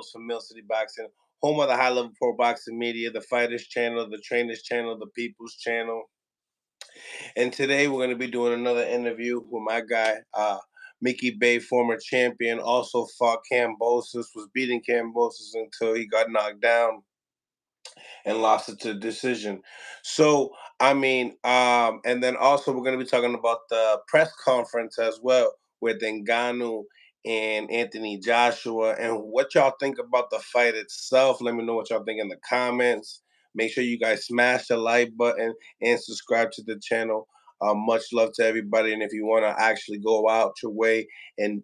from Mill City Boxing, home of the high level pro boxing media, the fighters channel, the trainers channel, the people's channel. And today we're going to be doing another interview with my guy, Mickey Bey, former champion, also fought Kambosos, was beating Kambosos until he got knocked down and lost it to decision. So, and then also we're going to be talking about the press conference as well with Ngannou and Anthony Joshua and what y'all think about the fight itself. Let me know what y'all think in the comments. Make sure you guys smash the like button and subscribe to the channel. Much love to everybody. And if you want to actually go out your way and,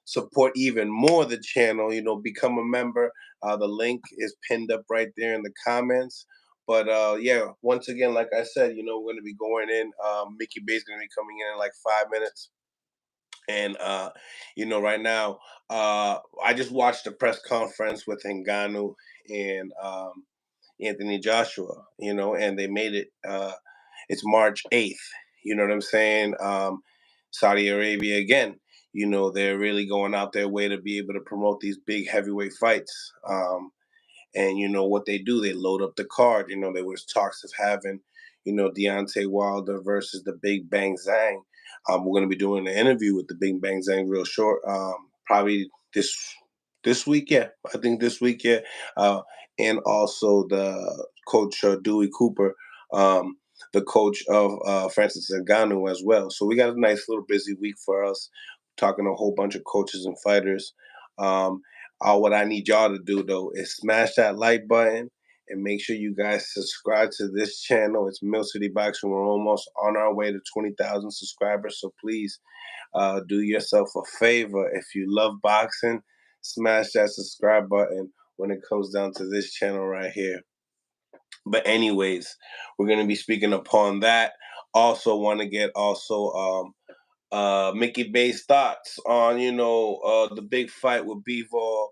support even more the channel, become a member. The link is pinned up right there in the comments. But yeah, once again, like I said, we're going to be going in. Mickey Bey's going to be coming in like 5 minutes. And right now, I just watched the press conference with Ngannou and Anthony Joshua. And they made it. It's March 8th. You know what I'm saying? Saudi Arabia again. They're really going out their way to be able to promote these big heavyweight fights. And what they do, they load up the card. There was talks of having, Deontay Wilder versus the Big Bang Zhang. We're going to be doing an interview with the Big Bang Zhang real short, probably this week, yeah. I think this week, yeah. And also the coach Dewey Cooper, the coach of Francis Ngannou as well. So we got a nice little busy week for us, talking to a whole bunch of coaches and fighters. What I need y'all to do though is smash that like button and make sure you guys subscribe to this channel. It's Mill City Boxing. We're almost on our way to 20,000 subscribers. So please do yourself a favor. If you love boxing, smash that subscribe button when it comes down to this channel right here. But anyways, we're going to be speaking upon that. Also want to get Mickey Bey's thoughts on, the big fight with Bivol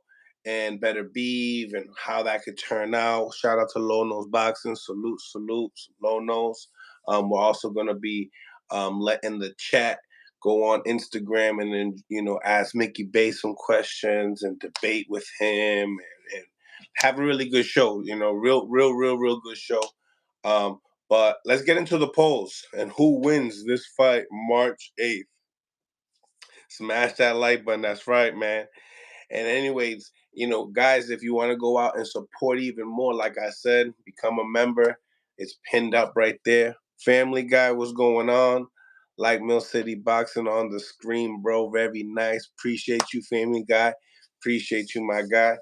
and Better Beeve and how that could turn out. Shout out to Low Nose Boxing. Salutes, Low Nose. We're also going to be letting the chat go on Instagram and then, ask Mickey Bey some questions and debate with him and have a really good show, real good show. But let's get into the polls and who wins this fight March 8th. Smash that like button. That's right, man. And anyways, guys, if you want to go out and support even more, like I said, become a member. It's pinned up right there. Family Guy, what's going on? Like Mill City Boxing on the screen, bro. Very nice. Appreciate you, Family Guy. Appreciate you, my guy.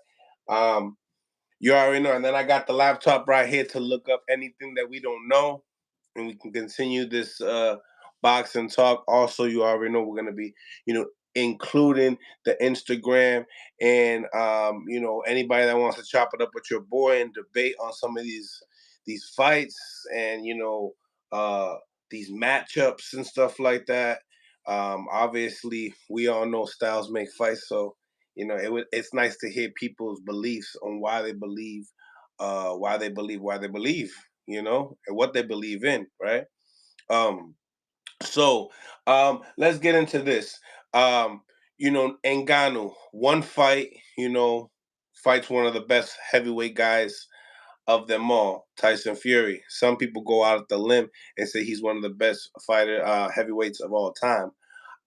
You already know. And then I got the laptop right here to look up anything that we don't know. And we can continue this boxing talk. Also, you already know we're going to be, including the Instagram and, anybody that wants to chop it up with your boy and debate on some of these fights and, these matchups and stuff like that. Obviously, we all know styles make fights. So, it's nice to hear people's beliefs on why they believe, and what they believe in, right? Um, let's get into this. Ngannou, one fight, fights one of the best heavyweight guys of them all, Tyson Fury. Some people go out at the limb and say he's one of the best heavyweights of all time.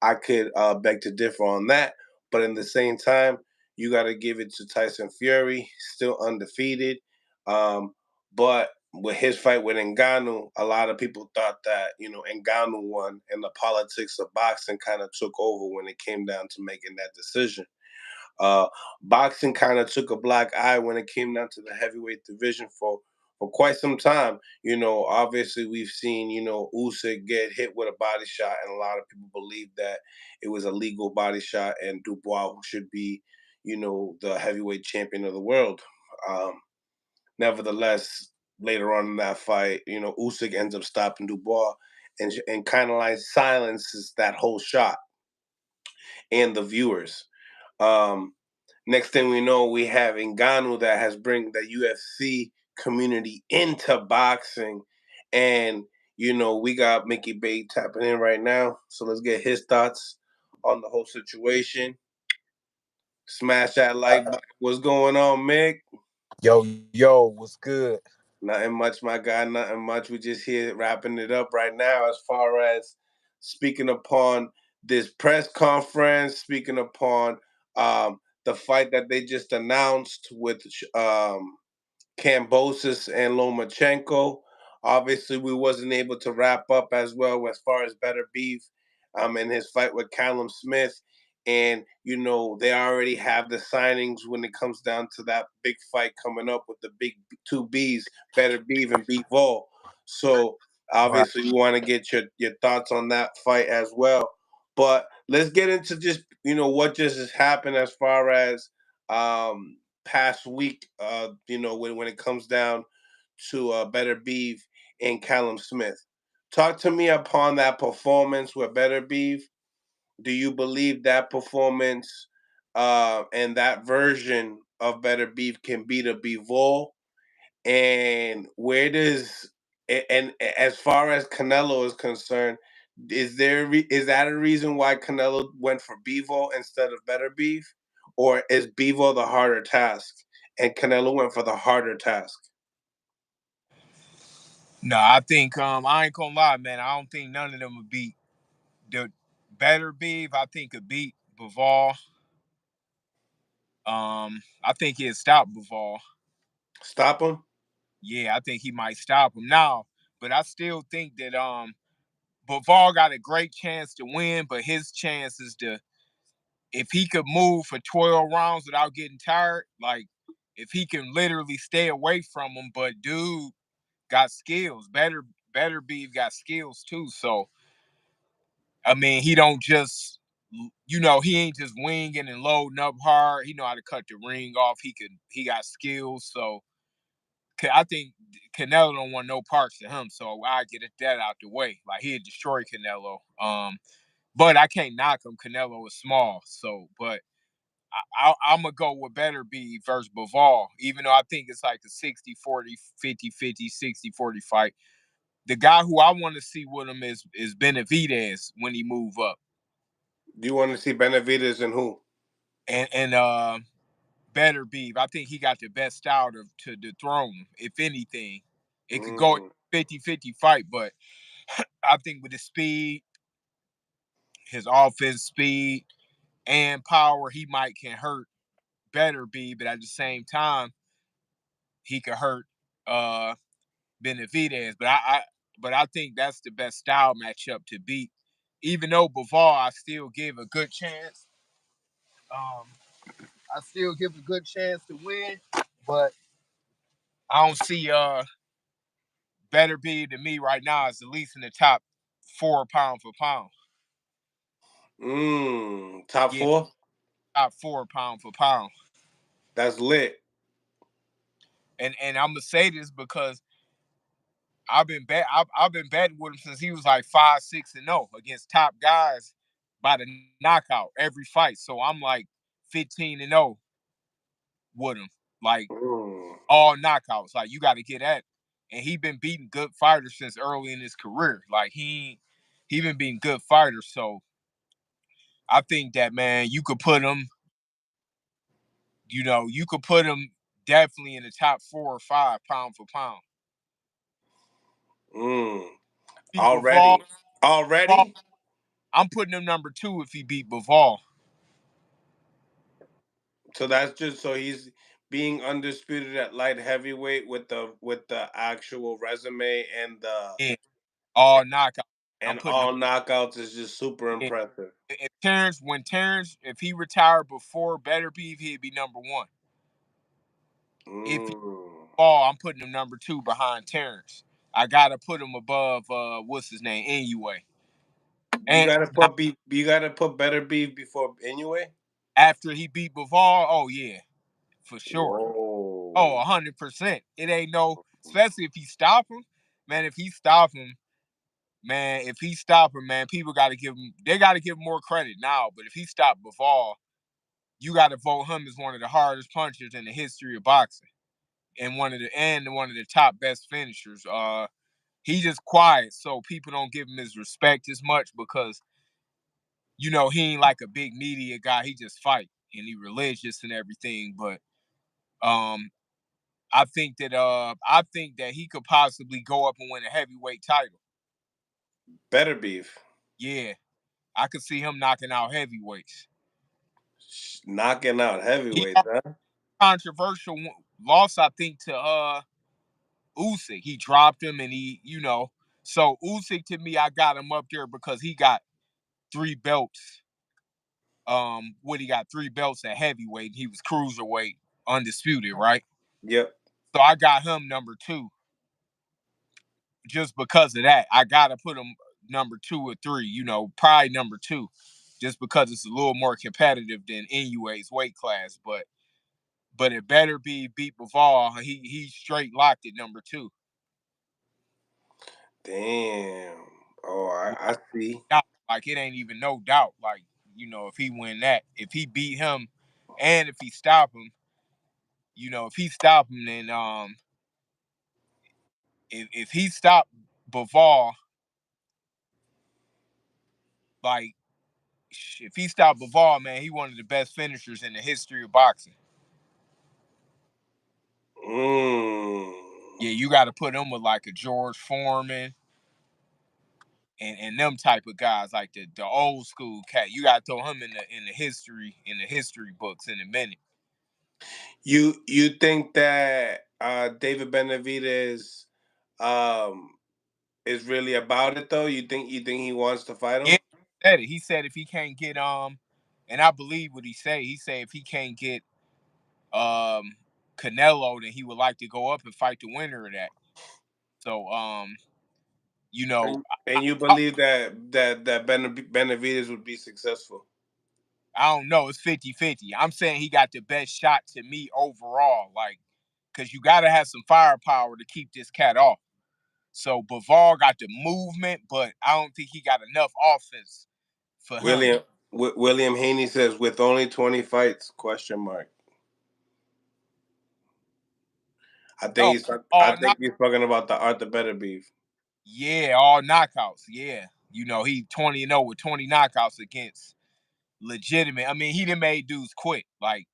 I could beg to differ on that, but in the same time, you got to give it to Tyson Fury, still undefeated. But with his fight with Ngannou, a lot of people thought that, Ngannou won and the politics of boxing kind of took over when it came down to making that decision. Boxing kind of took a black eye when it came down to the heavyweight division for quite some time. Obviously we've seen, Usyk get hit with a body shot, and a lot of people believe that it was a legal body shot, and Dubois should be, the heavyweight champion of the world. Nevertheless, later on in that fight, Usyk ends up stopping Dubois and kind of like silences that whole shot and the viewers. Next thing we know, we have Ngannou that has bring the UFC community into boxing, and we got Mickey Bey tapping in right now. So let's get his thoughts on the whole situation. Smash that like button. What's going on, Mick? Yo, what's good? Nothing much, my guy. Nothing much. We just here wrapping it up right now. As far as speaking upon this press conference, speaking upon the fight that they just announced with Kambosos and Lomachenko. Obviously, we wasn't able to wrap up as well as far as Better Beef in his fight with Callum Smith. And, they already have the signings when it comes down to that big fight coming up with the big two Bs, Better Beef and Beef Vol. So, Right. obviously, we want to get your thoughts on that fight as well. But let's get into just, what just has happened as far as past week, when it comes down to Better Beef and Callum Smith. Talk to me upon that performance with Better Beef. Do you believe that performance and that version of Better Beef can beat a Bivol? And where does and as far as Canelo is concerned, is that a reason why Canelo went for Bevo instead of Better Beef, or is Bevo the harder task and Canelo went for the harder task? No, I think I ain't gonna lie, man. I don't think none of them would beat the Better Beef. I think could beat Bivol. I think he'd stop Bivol. Stop him. Yeah, I think he might stop him now. But I still think that Bivol got a great chance to win, but his chance is to, if he could move for 12 rounds without getting tired, like if he can literally stay away from him, but dude got skills. Better Beef got skills too. So I mean, he don't just, he ain't just winging and loading up hard. He know how to cut the ring off. He got skills. So I think Canelo don't want no parts of him. So I get that out the way. Like he'd destroy Canelo. But I can't knock him. Canelo is small. So, but I'm going to go with Better Be versus Bivol, even though I think it's like a 60-40, 50-50, 60-40 fight. The guy who I want to see with him is Benavidez when he move up. Do you want to see Benavidez and who? And Better Beef. I think he got the best style to dethrone him. If anything, it could go Mm. 50-50 fight, but I think with his speed, his offense speed and power, he might can hurt Better Beef, but at the same time, he could hurt Benavidez. But I think that's the best style matchup to beat. Even though Bivol, I still give a good chance. Um, I still give a good chance to win, but I don't see Better Be to me right now is at least in the top 4 pound for pound. Top Yeah, four. top 4 pound for pound. That's lit. And I'm gonna say this because I've been betting with him since he was like 5-6-0 against top guys by the knockout every fight. So I'm like 15-0 with him, like Mm. all knockouts. Like you got to get at it. And he been beating good fighters since early in his career. Like he been beating good fighters. So I think that, man, you could put him definitely in the top 4 or 5 pound for pound. Mm. Beat Bivol. Already. Already. I'm putting him number 2 if he beat Bivol. So that's just so he's being undisputed at light heavyweight with the actual resume and the Yeah, all knockout. I'm and putting him. all knockouts is just super Yeah. impressive. If he retired before Better Beef, he'd be number 1. If he Mm. fall, I'm putting him number 2 behind Terrence. I gotta put him above what's his name, Anyway. And You gotta put Better Beef before anyway. after he beat Bivol, oh yeah, for sure. Oh, Whoa. 100%. It ain't no, especially if he stop him, man. If he stop him, man, people gotta give him. They gotta give him more credit now. But if he stopped Bivol, you gotta vote him as one of the hardest punchers in the history of boxing, and one of the top best finishers. He just quiet, so people don't give him his respect as much because he ain't like a big media guy. He just fight. and he religious and everything, but I think that he could possibly go up and win a heavyweight title. Better beef. Yeah, I could see him knocking out heavyweights. Knocking out He heavyweights, huh? controversial loss, I think, to Usyk. He dropped him, and so Usyk, to me, I got him up there because he got 3 belts. What he got 3 belts at heavyweight. He was cruiserweight, undisputed, right? Yep. So I got him number 2. Just because of that, I gotta put him number 2 or 3. Probably number 2, just because it's a little more competitive than NUA's weight class. But it better be beat Bivol. He straight locked at number 2. Damn. Oh, I see. Like it ain't even no doubt. Like if he win that, if he beat him, and if he stop him, then if he stopped Bivol, like if he stopped Bivol, man, he one of the best finishers in the history of boxing. Mm. Yeah, you got to put him with like a George Foreman and them type of guys, like the old school cat. You got to throw him in the history books in a minute. You think that David Benavidez is really about it though? You think he wants to fight him? Yeah, he said it. He said if he can't get and I believe what he say. He said if he can't get Canelo, then he would like to go up and fight the winner of that. So you know, And you I, believe that Benavidez would be successful? I don't know. It's 50-50. I'm saying he got the best shot to me overall, like, because you got to have some firepower to keep this cat off. So Bivol got the movement, but I don't think he got enough offense for him. William Haney says with only 20 fights? Question mark. I think Oh, he's I all think knock, he's talking about the Arthur Better beef. yeah, all knockouts. Yeah, he 20-0 with 20 knockouts against legitimate. I mean, he done made dudes quit. Like,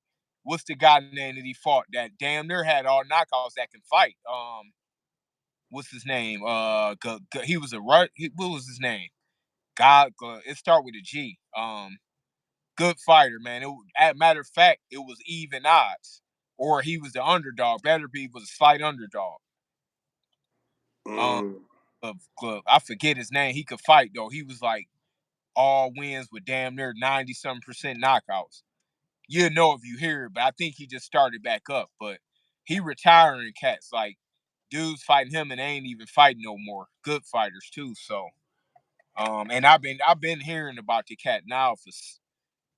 what's the guy name that he fought that damn near had all knockouts that can fight? What's his name? He was what was his name? God, it start with a G. Good fighter, man. As a matter of fact, it was even odds, or he was the underdog. Beterbiev was a slight underdog. Um, Mm. I forget his name. He could fight though. He was like all wins with damn near 90-some% knockouts. You know if you hear it, but I think he just started back up. But he retiring cats, like dudes fighting him and they ain't even fighting no more. Good fighters too. So and I've been hearing about the cat now for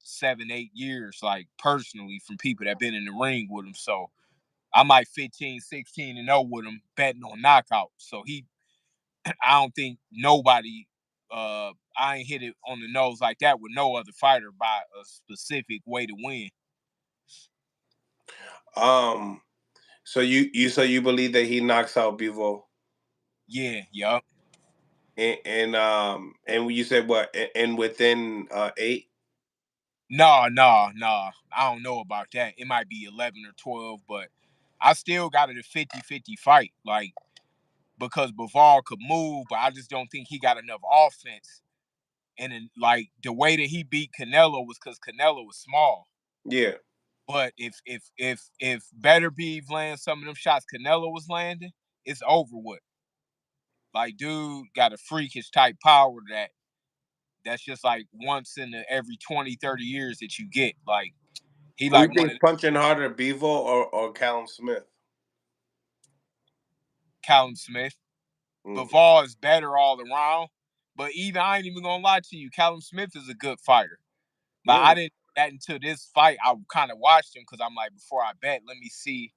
7-8 years, like personally from people that been in the ring with him. So I'm like 15-16-0 with him, betting on knockout. So I don't think nobody, I ain't hit it on the nose like that with no other fighter by a specific way to win. Um. So you believe that he knocks out Bivol? Yeah, yup. And you said what? And within 8? No. I don't know about that. It might be 11 or 12, but I still got it a 50-50 fight. Like, because Bivol could move, but I just don't think he got enough offense. And then, like, the way that he beat Canelo was because Canelo was small. Yeah. But if Beterbiev lands some of them shots Canelo was landing, it's over with. Like, dude got a freakish type power that's just like once in every 20-30 years that you get. Like, he Who you like one think of punching harder, Bivol or Callum Smith? Callum Smith. Mm. Bivol is better all around. But even I ain't even gonna lie to you, Callum Smith is a good fighter. Like, I Really? didn't that until this fight. I kind of watched him because I'm like, before I bet, let me see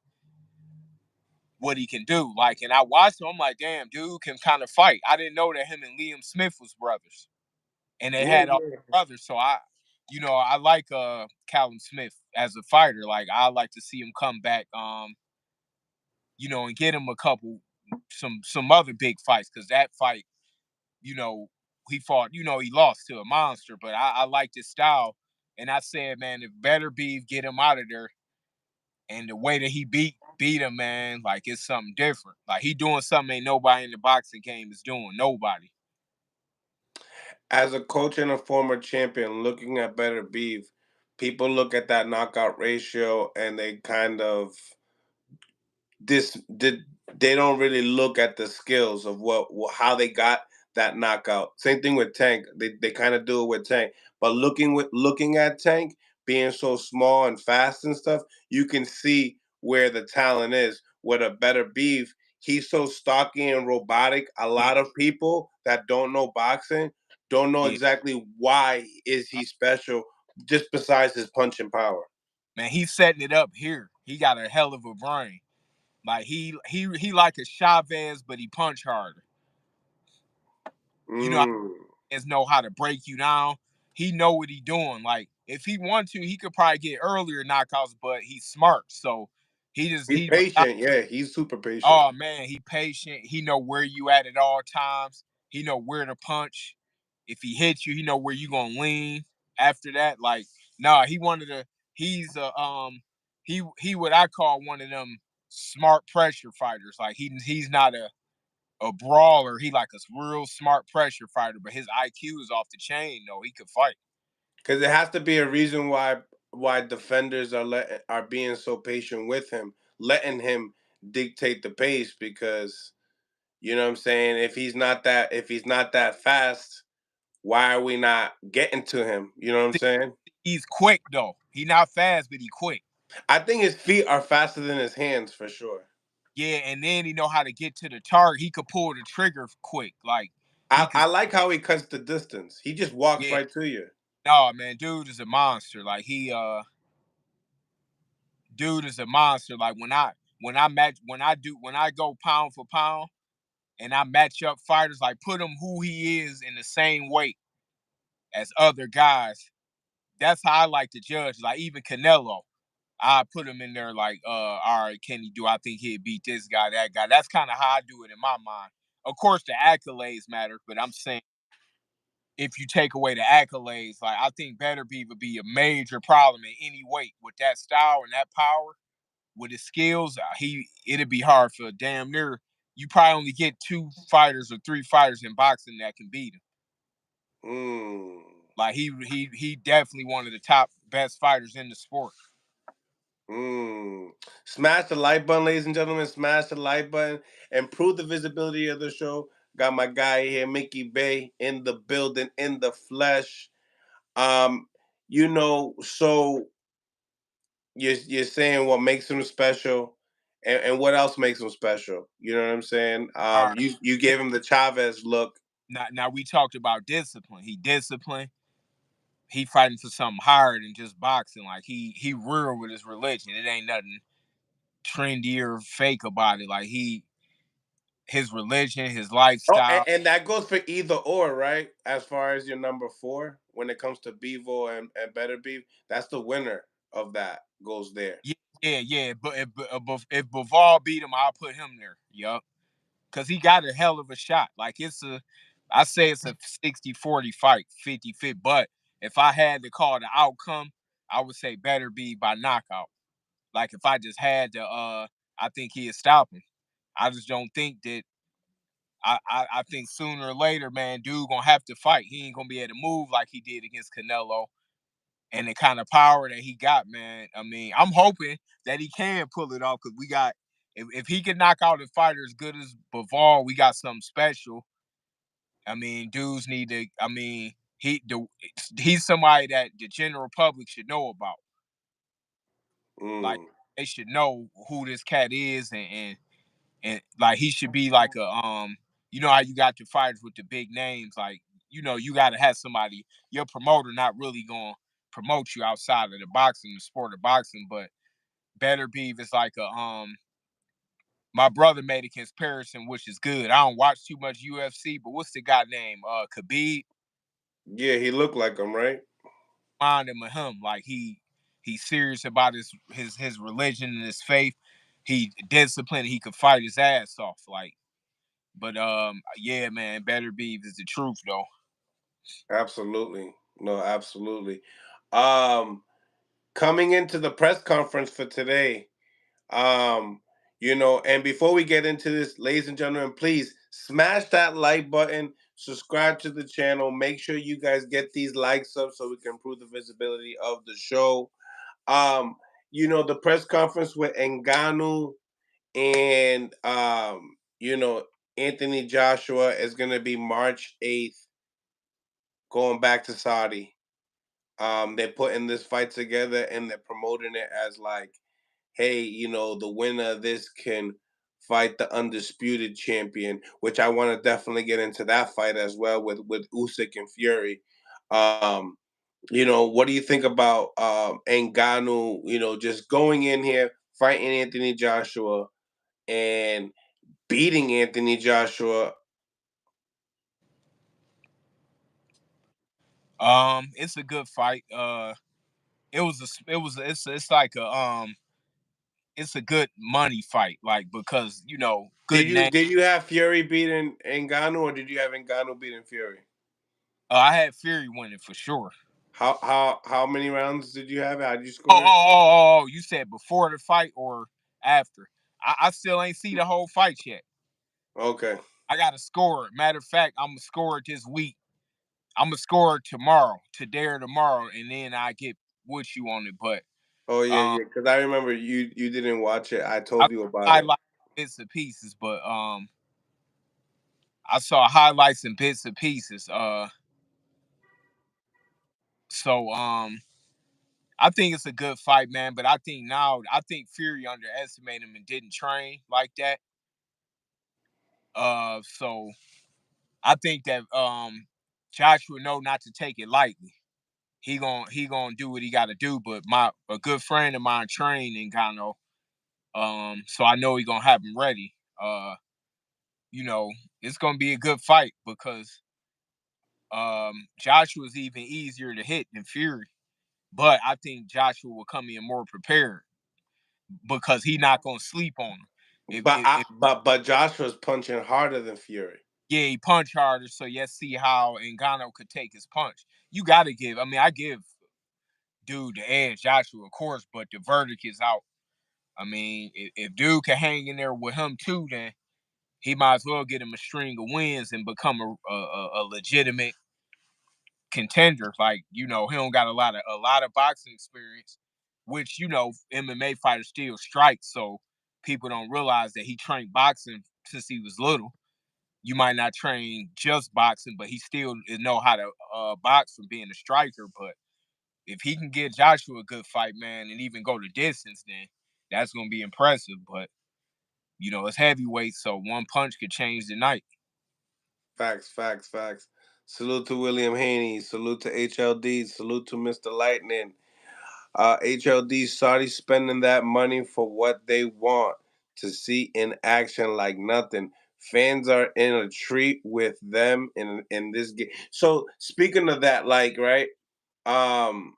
what he can do. Like, and I watched him. I'm like, damn, dude can kind of fight. I didn't know that him and Liam Smith was brothers, and they Yeah, had all yeah. brothers. So I like Callum Smith as a fighter. Like, I like to see him come back, and get him a couple some other big fights because that fight, you know, he fought. He lost to a monster, but I liked his style. And I said, man, if Better Beef get him out of there, and the way that he beat him, man, like it's something different. Like he doing something ain't nobody in the boxing game is doing. Nobody. As a coach and a former champion, looking at Better Beef, people look at that knockout ratio and they kind of this did they don't really look at the skills of how they got that knockout. Same thing with Tank. They kind of do it with Tank. But looking at Tank being so small and fast and stuff, you can see where the talent is. With a Better Beef, he's so stocky and robotic. A Yeah, lot of people that don't know boxing don't know yeah. exactly why is he special just besides his punching power. Man, he's setting it up here. He got a hell of a brain. Like he like a Chavez, but he punch harder. You know, Mm. as know how to break you down. He know what he doing. Like if he want to, he could probably get earlier knockouts, but he's smart. So He's he patient. Yeah, he's super patient. oh man, he patient. He know where you at all times. He know where to punch. If he hits you, he know where you gonna lean. After that, like nah, he wanted to. He's a he what I call one of them smart pressure fighters. Like he's not a brawler. He like a real smart pressure fighter, but his IQ is off the chain. Though he could fight. Because it has to be a reason why defenders are being so patient with him, letting him dictate the pace. Because you know what I'm saying. If he's not that fast, why are we not getting to him? You know what I'm saying. He's quick though. He not fast, but he quick. I think his feet are faster than his hands for sure. Yeah, and then he know how to get to the target. He could pull the trigger quick. Like he could. I like how he cuts the distance. He just walks Yeah. right to you. No man, dude is a monster. Like dude is a monster. Like when I go pound for pound and I match up fighters, like put him who he is in the same weight as other guys. That's how I like to judge. Like even Canelo, I put him in there like, all right, can he do? I think he'd beat this guy, that guy. That's kind of how I do it in my mind. Of course, the accolades matter, but I'm saying if you take away the accolades, like I think Better Beef would be a major problem in any weight with that style and that power, with his skills. It'd be hard for damn near. You probably only get two fighters or three fighters in boxing that can beat him. Mm. Like he definitely one of the top best fighters in the sport. Mm. Smash the like button, ladies and gentlemen. Smash the like button. Improve the visibility of the show. Got my guy here, Mickey Bey, in the building, in the flesh. Um, so you're saying what makes him special, and what else makes him special? You know what I'm saying? All right. You gave him the Chavez look. Now we talked about discipline. He disciplined. He fighting for something higher than just boxing. Like he real with his religion. It ain't nothing trendy or fake about it. Like his religion, his Oh, lifestyle. and that goes for either or, right? As far as your number four, when it comes to Bevo and Better Beef, that's the winner of that goes there. Yeah. But if Bivol beat him, I'll put him there. Yup. Because he got a hell of a shot. Like I say it's a 60-40 fight, 50-50. But if I had to call the outcome, I would say Better Be by knockout. Like if I just had to, I think he'd stop him. I just don't think that. I think sooner or later, man, dude gonna have to fight. He ain't gonna be able to move like he did against Canelo, and the kind of power that he got, man. I mean, I'm hoping that he can pull it off because we got if he can knock out a fighter as good as Bivol, we got something special. I mean, dudes need to. I mean, he's somebody that the general public should know about. Like Mm, they should know who this cat is, and like he should be like a you know how you got your fighters with the big names, like you got to have somebody, your promoter not really going to promote you outside of the sport of boxing. But Better Beef is like a my brother made a comparison, which is good. I don't watch too much UFC, but what's the guy name? Khabib. yeah, he looked like him, right? Mind him of him, like he's serious about his religion and his faith. He disciplined. He could fight his ass off, like. But yeah, man, Better Beef is the truth though. Absolutely. No, absolutely. Coming into the press conference for today, and before we get into this, ladies and gentlemen, please smash that like button, subscribe to the channel, make sure you guys get these likes up so we can improve the visibility of the show. Um, the press conference with Ngannou and Anthony Joshua is gonna be March 8th, going back to Saudi. They're putting this fight together and they're promoting it as like, hey, the winner of this can fight the undisputed champion, which I want to definitely get into that fight as well with Usyk and Fury. Um, what do you think about Ngannou? Just going in here, fighting Anthony Joshua and beating Anthony Joshua. It's a good fight. It's like it's a good money fight, like, because Did good you name. did you have Fury beating Ngannou, or did you have Ngannou beating Fury? I had Fury winning for sure. How many rounds did you have? How did you Oh, oh, score it? oh, oh! You said before the fight or after? I still ain't see the whole fight yet. Okay. I got to score it. Matter of fact, I'm gonna score it this week. I'm gonna score it tomorrow, today or tomorrow, and then I get with you on it. But Oh yeah, um, yeah. Because I remember you didn't watch it. I I told you about it. highlight bits and pieces, but I saw highlights and bits and pieces. So I think it's a good fight, man. But I think Fury underestimated him and didn't train like that. So I think that Joshua know not to take it lightly. He gonna do what he got to do. But a good friend of mine trained in Ngannou, so I know he gonna have him ready. You know, it's gonna be a good fight because Joshua's even easier to hit than Fury. But I think Joshua will come in more prepared because he not gonna sleep on him. If But Joshua's punching harder than Fury. Yeah, he punch harder, so let's see how Ngannou could take his punch. You got to give. I mean, I give dude the edge, Joshua, of course, but the verdict is out. I mean, if dude can hang in there with him too, then he might as well get him a string of wins and become a legitimate contender. Like, he don't got a lot of boxing experience, which MMA fighters still strike. So people don't realize that he trained boxing since he was little. You might not train just boxing, but he still know how to box from being a striker. But if he can get Joshua a good fight, man, and even go the distance, then that's gonna be impressive. But it's heavyweight, so one punch could change the night. Facts, facts, facts. Salute to William Haney. Salute to HLD. Salute to Mr. Lightning. HLD Saudi spending that money for what they want to see in action like nothing. Fans are in a treat with them in this game. So speaking of that, like, right, um,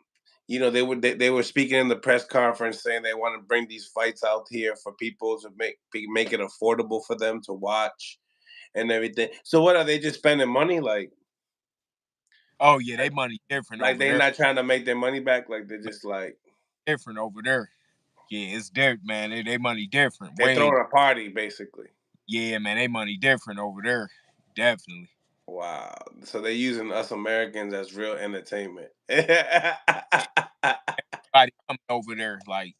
they were speaking in the press conference saying they want to bring these fights out here for people to make it affordable for them to watch and everything. So what are they just spending money Oh yeah, they money different like over they're there. not trying to make their money back? Like they're just like Different over there. Yeah, it's different, man. They money different. they're Way. throwing a party basically. Yeah, man. They money different over there. Definitely. Wow. So they're using us Americans as real entertainment. Everybody coming over there, like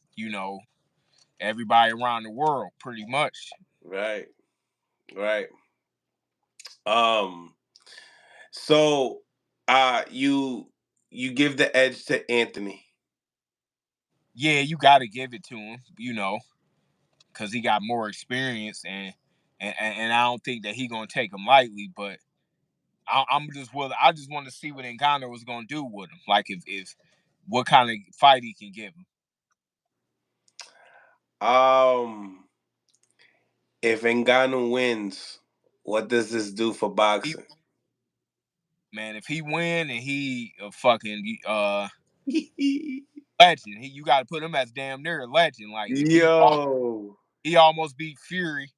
everybody around the world, pretty much. Right. Right. Um so you give the edge to Anthony. Yeah, you got to give it to him. Because he got more experience, and I don't think that he gonna take him lightly. But I'm just willing. I just want to see what Ngannou was gonna do with him. Like if what kind of fight he can give him. Um if Ngannou wins, what does this do for He, boxing? man, if he win and he a fucking legend, you got to put him as damn near a legend. Like if Yo. he almost beat Fury,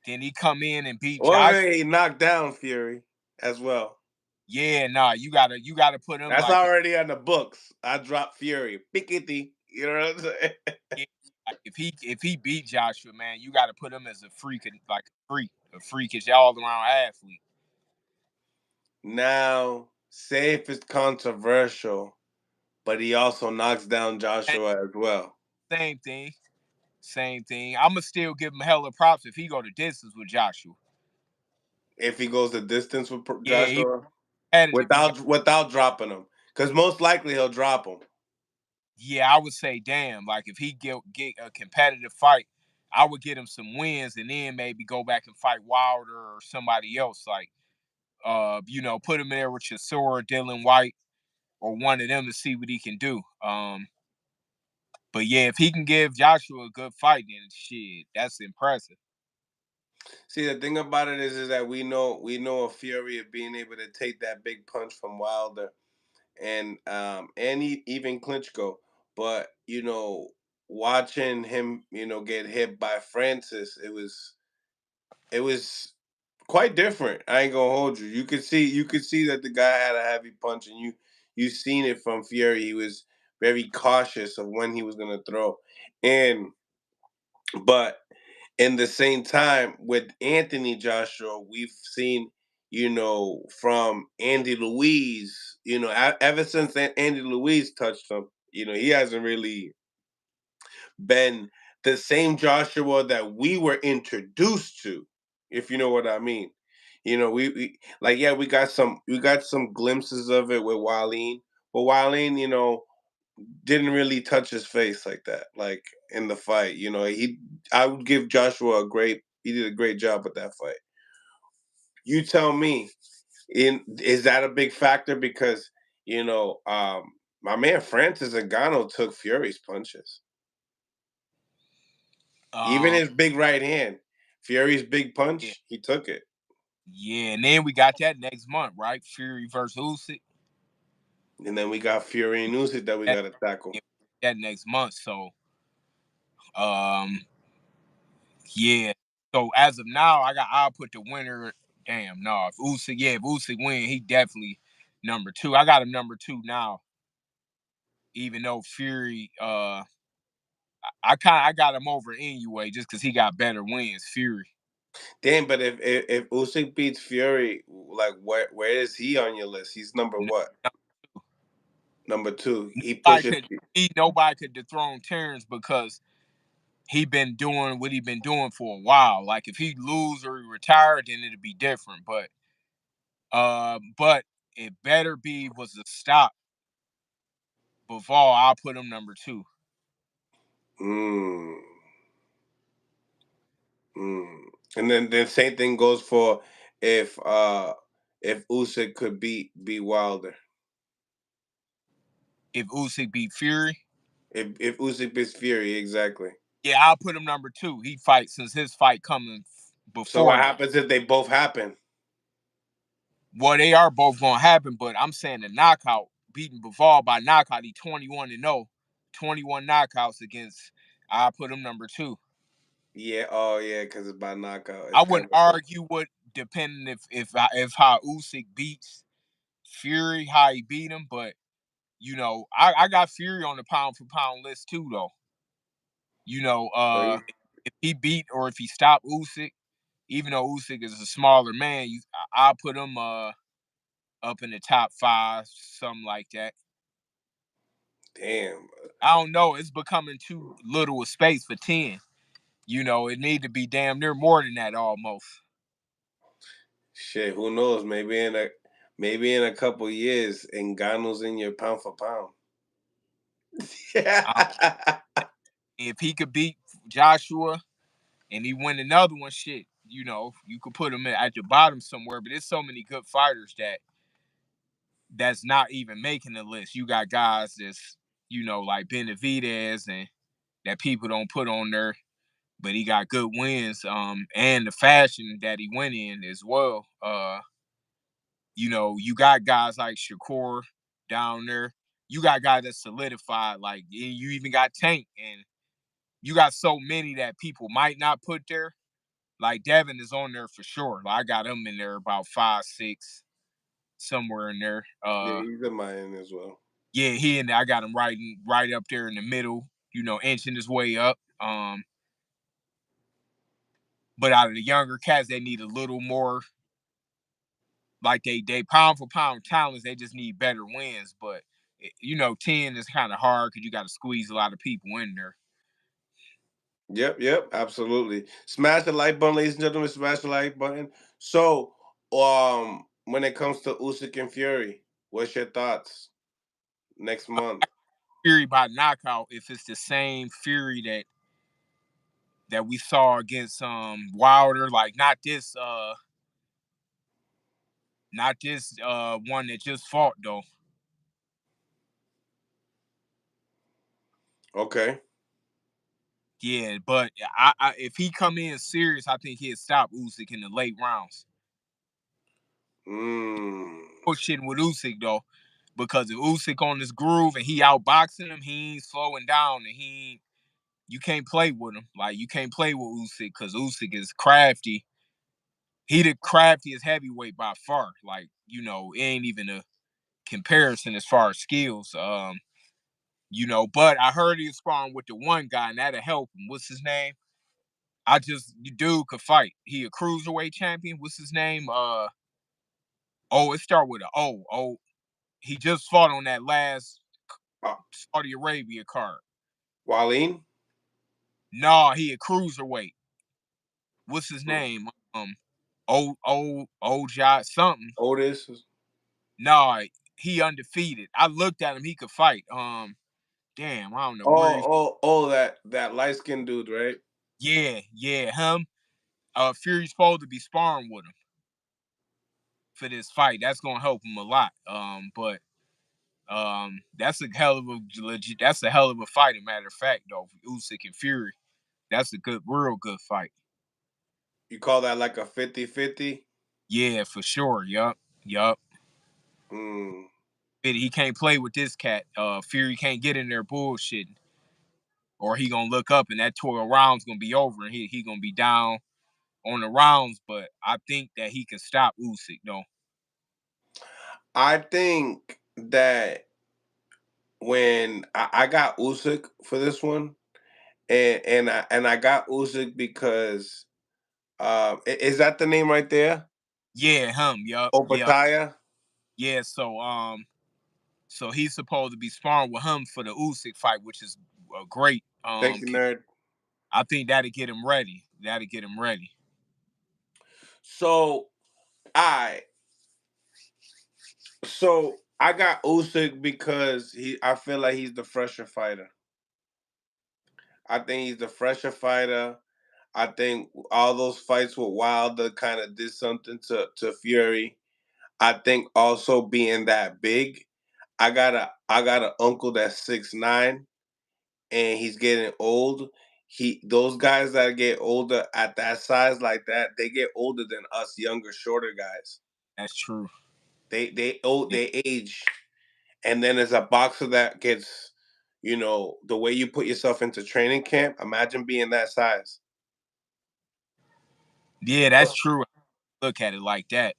then he come in and beat Wait, Josh. wait, he knocked down Fury as well. Yeah, nah, you gotta put him That's like already on the books. I drop Fury. Pikiti. You know what I'm saying? yeah, like if he beat Joshua, man, you gotta put him as a freak, like a freakish all around athlete. Now, say if it's controversial, but he also knocks down And Joshua as well. same thing, same thing. I'ma still give him hella props if he go to distance with Joshua. If he goes the distance with Yeah, he Joshua, competitive. He got without dropping him, because most likely he'll drop him. yeah, I would say, damn, like if he get a competitive fight, I would get him some wins and then maybe go back and fight Wilder or somebody else. Like, put him in there with Chisora, Dylan White, or one of them to see what he can do. But yeah, if he can give Joshua a good fight, then shit, that's impressive. See, the thing about it is that we know a Fury of being able to take that big punch from Wilder and even Klitschko, but watching him get hit by Francis, it was quite different. I ain't gonna hold you. You could see that the guy had a heavy punch, and you seen it from Fury. He was very cautious of when he was gonna throw, and but in the same time with Anthony Joshua, we've seen from Andy Louise. Ever since Andy Louise touched him, he hasn't really been the same Joshua that we were introduced to, if you know what I mean. We like, yeah, we got some glimpses of it with Waleed, but Waleed, didn't really touch his face like that, like in the fight. I would give Joshua he did a great job with that fight. You tell me, is that a big factor? Because my man Francis Ngannou took Fury's punches. Even Um, his big right hand, Fury's big yeah, punch, he took it. yeah, and then we got that next month, right? Fury versus Usyk. And then we got Fury and Usyk that we That, got to tackle. yeah, that next month. So, um, yeah. So as of now, I'll put the winner. Damn, no. If Usyk win, he definitely number two. I got him number two now. Even though Fury, I got him over anyway, just because he got better wins. Fury. Damn, but if Usyk beats Fury, like where is he on your list? He's number No, what? Number two. He nobody pushes. could nobody could dethrone Terrence because he been doing what he been doing for a while. Like if he lose or he retired, then it'd be different. But it better be was a stop. Before I'll put him number two. Mm, mm. And then same thing goes for if uh if Usyk could beat Wilder. If Usyk beat Fury, If Usyk beats Fury, exactly. yeah, I'll put him number two. He fights since his fight coming So what before. happens if they both happen? Well, they are both gonna happen, but I'm saying the knockout, beating Bivol by knockout, he 21-0, 21 knockouts against. I put him number two. Yeah. Oh yeah, because it's by knockout. I It's kind wouldn't of argue with depending if how Usyk beats Fury, how he beat him, but I got Fury on the pound for pound list too, though. You know, so if he beat or if he stopped Usyk, even though Usyk is a smaller man, I'll put him up in the top five, something like that. damn. I don't know. It's becoming too little a space for 10. It need to be damn near more than that almost. Shit, who knows? Maybe in a couple years, Ngannou's in your pound for pound. I, if he could beat Joshua and he win another one, shit, you could put him at the bottom somewhere. But there's so many good fighters that's not even making the list. You got guys that's like Benavidez and that people don't put on there, but he got good wins. And the fashion that he went in as well. You got guys like Shakur down there. You got guys that solidified. Like you even got Tank, and you got so many that people might not put there. Like Devin is on there for sure. Like, I got him in there about 5, 6. somewhere in there. Yeah, he's in my end as well. Yeah, he and I got him right up there in the middle. Inching his way up. But out of the younger cats, they need a little more. Like they pound for pound talents, they just need better wins. But 10 is kind of hard because you got to squeeze a lot of people in there. Yep, absolutely. Smash the like button, ladies and gentlemen. Smash the like button. So, when it comes to Usyk and Fury, what's your thoughts next month? Fury by knockout, if it's the same Fury that we saw against Wilder, like not this one that just fought though. Okay. Yeah, but if he come in serious, I think he'll stop Usyk in the late rounds. Mm. Pushing with Usyk though, because if Usyk on this groove and he outboxing him, he ain't slowing down, and you can't play with him. Like you can't play with Usyk because Usyk is crafty. He the craftiest heavyweight by far. Like it ain't even a comparison as far as skills. But I heard he was sparring with the one guy, and that'll help him. What's his name? The dude could fight. He a cruiserweight champion. What's his name? It start with a O. Oh, he just fought on that last Uh, Saudi Arabia card. Waleed? Nah, he a cruiserweight. What's his Hmm. name? Ojai something. Otis? Nah, he undefeated. I looked at him. He could fight. Damn, I don't know where he's. That light skinned dude, right? Yeah, him. Fury's supposed to be sparring with him for this fight. That's gonna help him a lot. But that's a hell of a legit. That's a hell of a fight. As a matter of fact, though, Usyk and Fury, that's a real good fight. You call that like a 50-50? Yeah, for sure. Yup. Mm. He can't play with this cat. Fury can't get in there bullshitting, or he gonna look up and that 12 rounds gonna be over, and he gonna be down on the rounds. But I think that he can stop Usyk though. I think that when I got Usyk for this one, and I got Usyk because is that the name right there? Yeah, him. Yup. Opataya? Yeah. So he's supposed to be sparring with him for the Usyk fight, which is a great. Thank you, nerd. I think that'll get him ready. That'll get him ready. So I I got Usyk because I feel like he's the fresher fighter. I think he's the fresher fighter. I think all those fights with Wilder kind of did something to Fury. I think also being that big, I got an uncle that's 6'9", and he's getting old. Those guys that get older at that size like that, they get older than us younger, shorter guys. That's true. They Yeah, they age, and then as a boxer that gets, the way you put yourself into training camp. Imagine being that size. yeah, that's true. Look at it like that.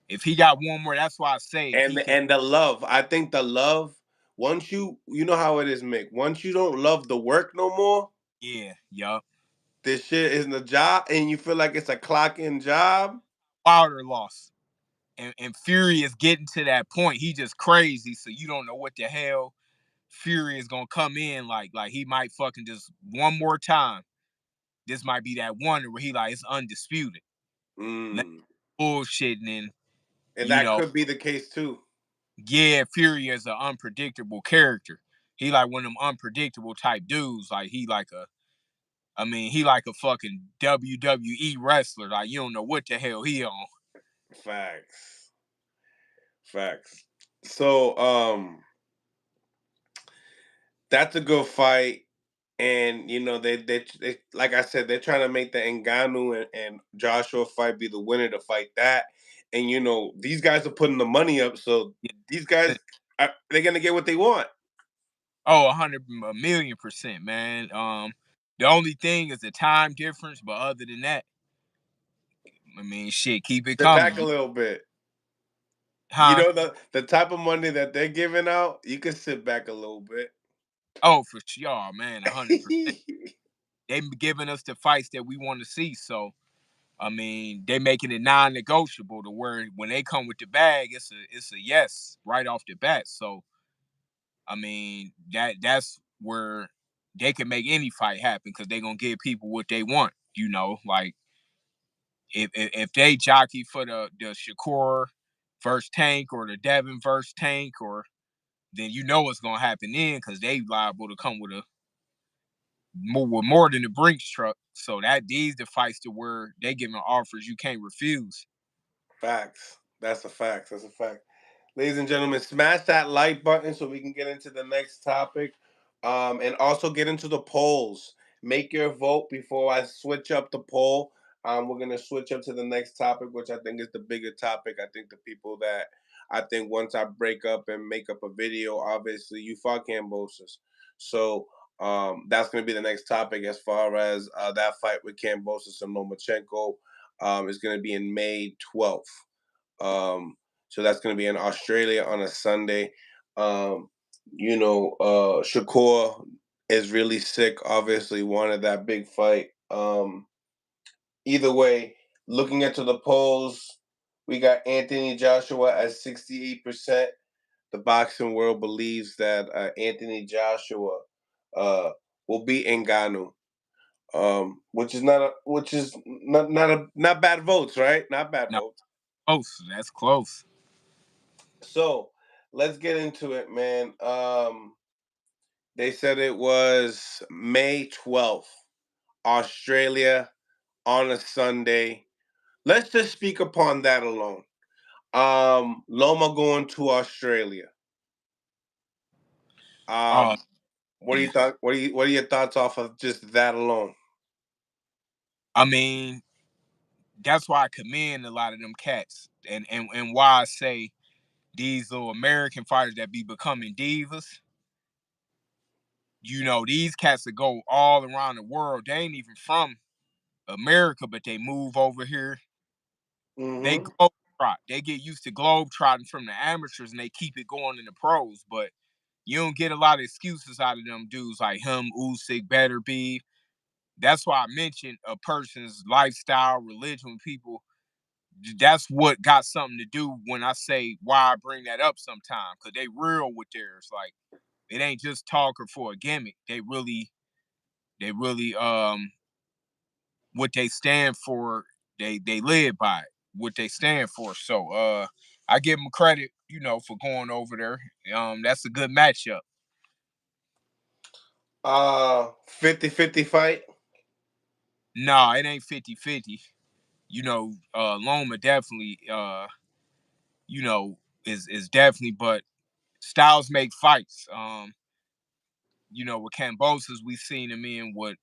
If he got one more, that's why I say if And he can. and the love, I think the love. Once you know how it is, Mick. Once you don't love the work no more, Yeah, yup. this shit isn't a job, and you feel like it's a clock in job. Wilder lost, and Fury is getting to that point. He just crazy, so you don't know what the hell Fury is gonna come in like he might fucking just one more time. This might be that one where he like it's undisputed. Let Mm. bullshitting and And you that know, could be the case too. yeah, Fury is an unpredictable character. He like one of them unpredictable type dudes. Like he like a fucking WWE wrestler. Like you don't know what the hell he on. Facts. Facts. So that's a good fight. And they like I said, they're trying to make the Ngannou and Joshua fight be the winner to fight that. And these guys are putting the money up, so these guys they're gonna get what they want. Oh, 100 million%, man. The only thing is the time difference, but other than that, I mean, shit, keep it Sit back coming. a little bit. You Huh? know the type of money that they're giving out, you can sit back a little bit. Oh, for sure, man, 100%. They giving us the fights that we want to see. So I mean, they making it non-negotiable to where when they come with the bag, it's a yes right off the bat. So I mean, that's where they can make any fight happen because they're gonna give people what they want. Like if they jockey for the Shakur versus Tank or the Devin versus Tank, or then what's gonna happen then because they liable to come with more than the Brinks truck. So that these the fights to where they giving offers you can't refuse. Facts. That's a fact. That's a fact. Ladies and gentlemen, smash that like button so we can get into the next topic. And also get into the polls. Make your vote before I switch up the poll. We're gonna switch up to the next topic, which I think is the bigger topic. I think the people that I think once I break up and make up a video, obviously you fought Kambosos. So that's gonna be the next topic as far as that fight with Kambosos and Lomachenko is gonna be in May 12th. So that's going to be in Australia on a Sunday. Um, Shakur is really sick. Obviously, wanted that big fight. Either way, looking into the polls, we got Anthony Joshua at 68%. The boxing world believes that Anthony Joshua uh, will beat Ngannou, which is not bad votes, right? Not bad No, votes. close. That's close. So let's get into it, man. They said it was May 12th, Australia on a Sunday. Let's just speak upon that alone. Loma going to Australia. Uh, What do you thought? What are your thoughts off of just that alone? I mean, that's why I commend a lot of them cats, and why I say these little American fighters that be becoming divas. These cats that go all around the world. They ain't even from America, but they move over here. They Mm-hmm. globe trot. They get used to globe trotting from the amateurs, and they keep it going in the pros. But you don't get a lot of excuses out of them dudes like him, Usyk, Better Be. That's why I mentioned a person's lifestyle, religion, people. That's what got something to do when I say why I bring that up sometimes, because they real with theirs. Like it ain't just talking for a gimmick. They really what they stand for, they live by it, what they stand for. So I give them credit, for going over there. That's a good matchup. 50-50 fight. Nah, it ain't 50-50. Loma definitely you know, is definitely, but styles make fights. With Kambosos, we seen him in what,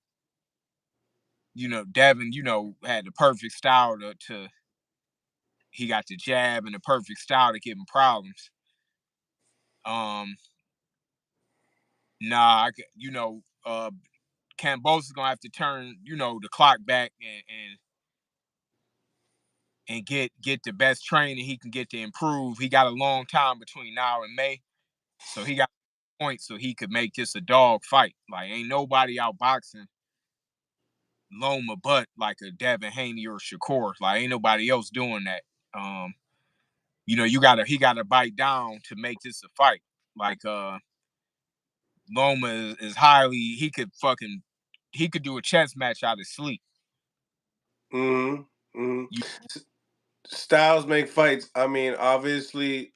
Devin, had the perfect style to he got the jab and the perfect style to give him problems. Um, nah, Kambosos gonna have to turn, the clock back and get the best training he can get to improve. He got a long time between now and May, so he got points so he could make this a dog fight. Like ain't nobody outboxing Loma but like a Devin Haney or Shakur. Like ain't nobody else doing that. Um, he gotta bite down to make this a fight. Like Loma is highly he could do a chess match out of sleep. Mm-hmm. Mm-hmm. You Styles make fights. I mean, obviously,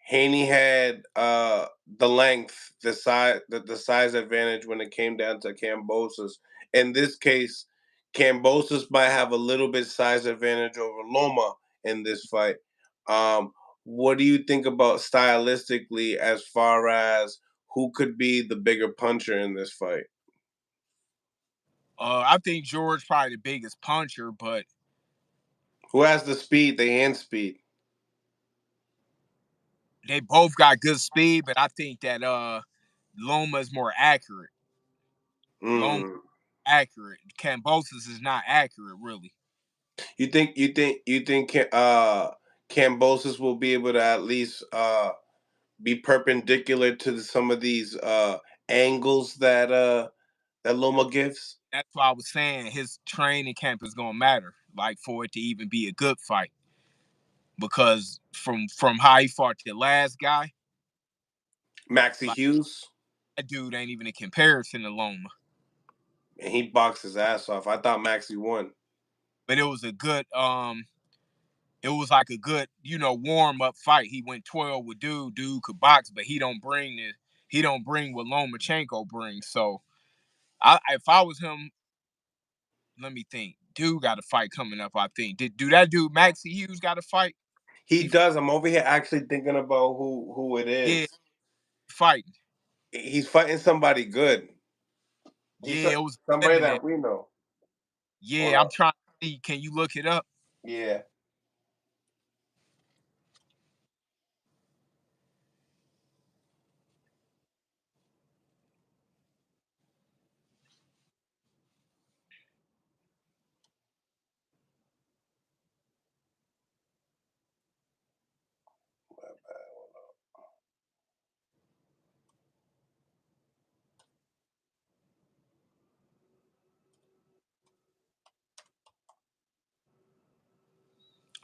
Haney had the length, the size advantage when it came down to Kambosos. In this case, Kambosos might have a little bit size advantage over Loma in this fight. Um, what do you think about stylistically as far as who could be the bigger puncher in this fight? I think George probably the biggest puncher, but Who has the speed, the hand speed? they both got good speed, but I think that Loma is more accurate. Loma Mm. accurate. Cambosos is not accurate, really. You think Kambosos will be able to at least be perpendicular to some of these angles that Loma gives? That's why I was saying his training camp is gonna matter, like for it to even be a good fight. Because from how he fought the last guy, Maxie like Hughes, that dude ain't even a comparison to Loma. and he boxed his ass off. I thought Maxie won. But it was a good it was like a good, warm up fight. He went 12 with dude. Dude could box, but he don't bring what Lomachenko brings. So if I was him, let me think. Dude got a fight coming up, I think. Do that dude Maxie Hughes got a fight? He He does. I'm over here actually thinking about who it yeah, is. fighting. He's fighting somebody good. He's Yeah, it was somebody eliminated. that we know. Hold Yeah, I'm up. trying to see. Can you look it up? Yeah.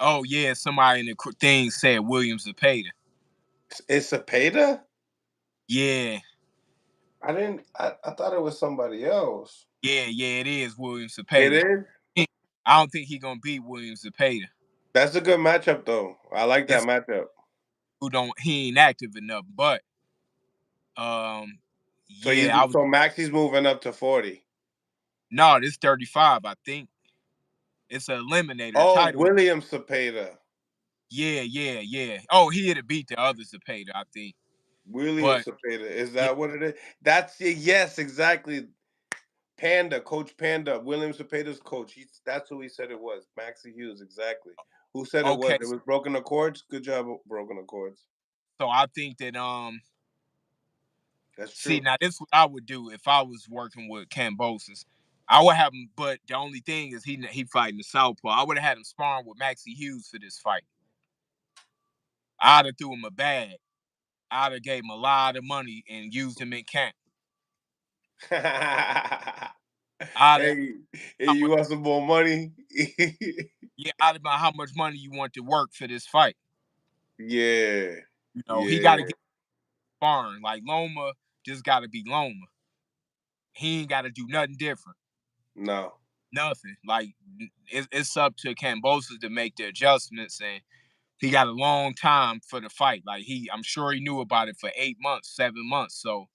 Oh yeah, somebody in the thing said William Zepeda. It's Cepeda? Yeah, I didn't. I thought it was somebody else. yeah, it is William It Zepeda. is. I don't think he gonna beat William Zepeda. That's a good matchup, though. I like that It's matchup. who don't he ain't active enough, but um, So he's yeah, I was so Maxie's moving up to 40. no, this 35. I think it's an eliminator Oh, title. William Cepeda. Yeah. Oh, he'd have beat the other Zepeda, I think. William But Cepeda. Is yeah, that what it is? That's yes, exactly. Panda, Coach Panda, William Cepeda's coach. That's who he said it was. Maxie Hughes, exactly. Who said it was? okay. It was Broken Accords. Good job, Broken Accords. So I think that That's see, true. now this is what I would do if I was working with Kambosos. I would have him, but the only thing is he fighting the southpaw. I would have had him sparring with Maxie Hughes for this fight. I'd have threw him a bag. I'd have gave him a lot of money and used him in camp. I'd have Hey, hey, how you much want some more money? yeah, I'd have how much money you want to work for this fight. Yeah, He got to yeah. get sparring. Like Loma just got to be Loma. He ain't got to do nothing different. No. Nothing. Like it's up to Kambosos to make the adjustments, and he got a long time for the fight. Like I'm sure he knew about it for 8 months, 7 months. So,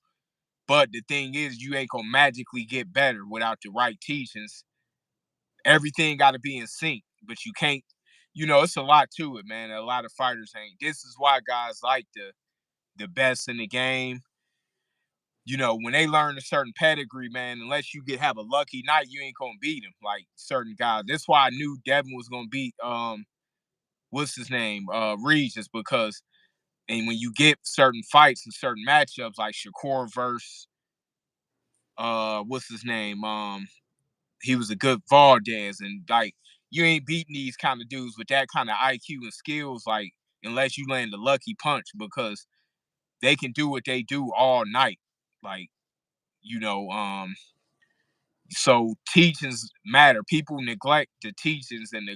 but the thing is, you ain't gonna magically get better without the right teachings. Everything got to be in sync, but you can't. It's a lot to it, man. A lot of fighters ain't. This is why guys like the best in the game. When they learn a certain pedigree, man, unless you have a lucky night, you ain't gonna beat them like certain guys. That's why I knew Devin was gonna beat what's his name, Regis, because and when you get certain fights and certain matchups like Shakur versus what's his name, he was a good Valdez, and like you ain't beating these kind of dudes with that kind of IQ and skills, like unless you land a lucky punch, because they can do what they do all night, like you know, so teachings matter. People neglect the teachings and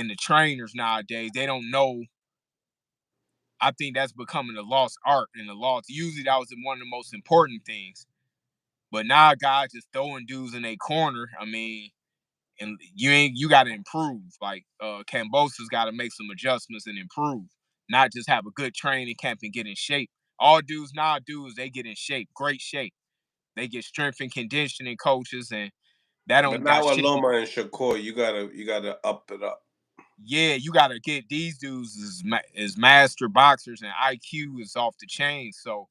the trainers nowadays. They don't know. I think that's becoming a lost art and a lost. Usually that was one of the most important things. But now guys just throwing dudes in a corner. I mean, and you got to improve. Like Cambosa's got to make some adjustments and improve. Not just have a good training camp and get in shape. All dudes now do is they get in shape, great shape. They get strength and conditioning coaches, and that But don't got not with shit. Loma and Shakur. You gotta up it up. Yeah, you got to get these dudes as master boxers, and IQ is off the chain. So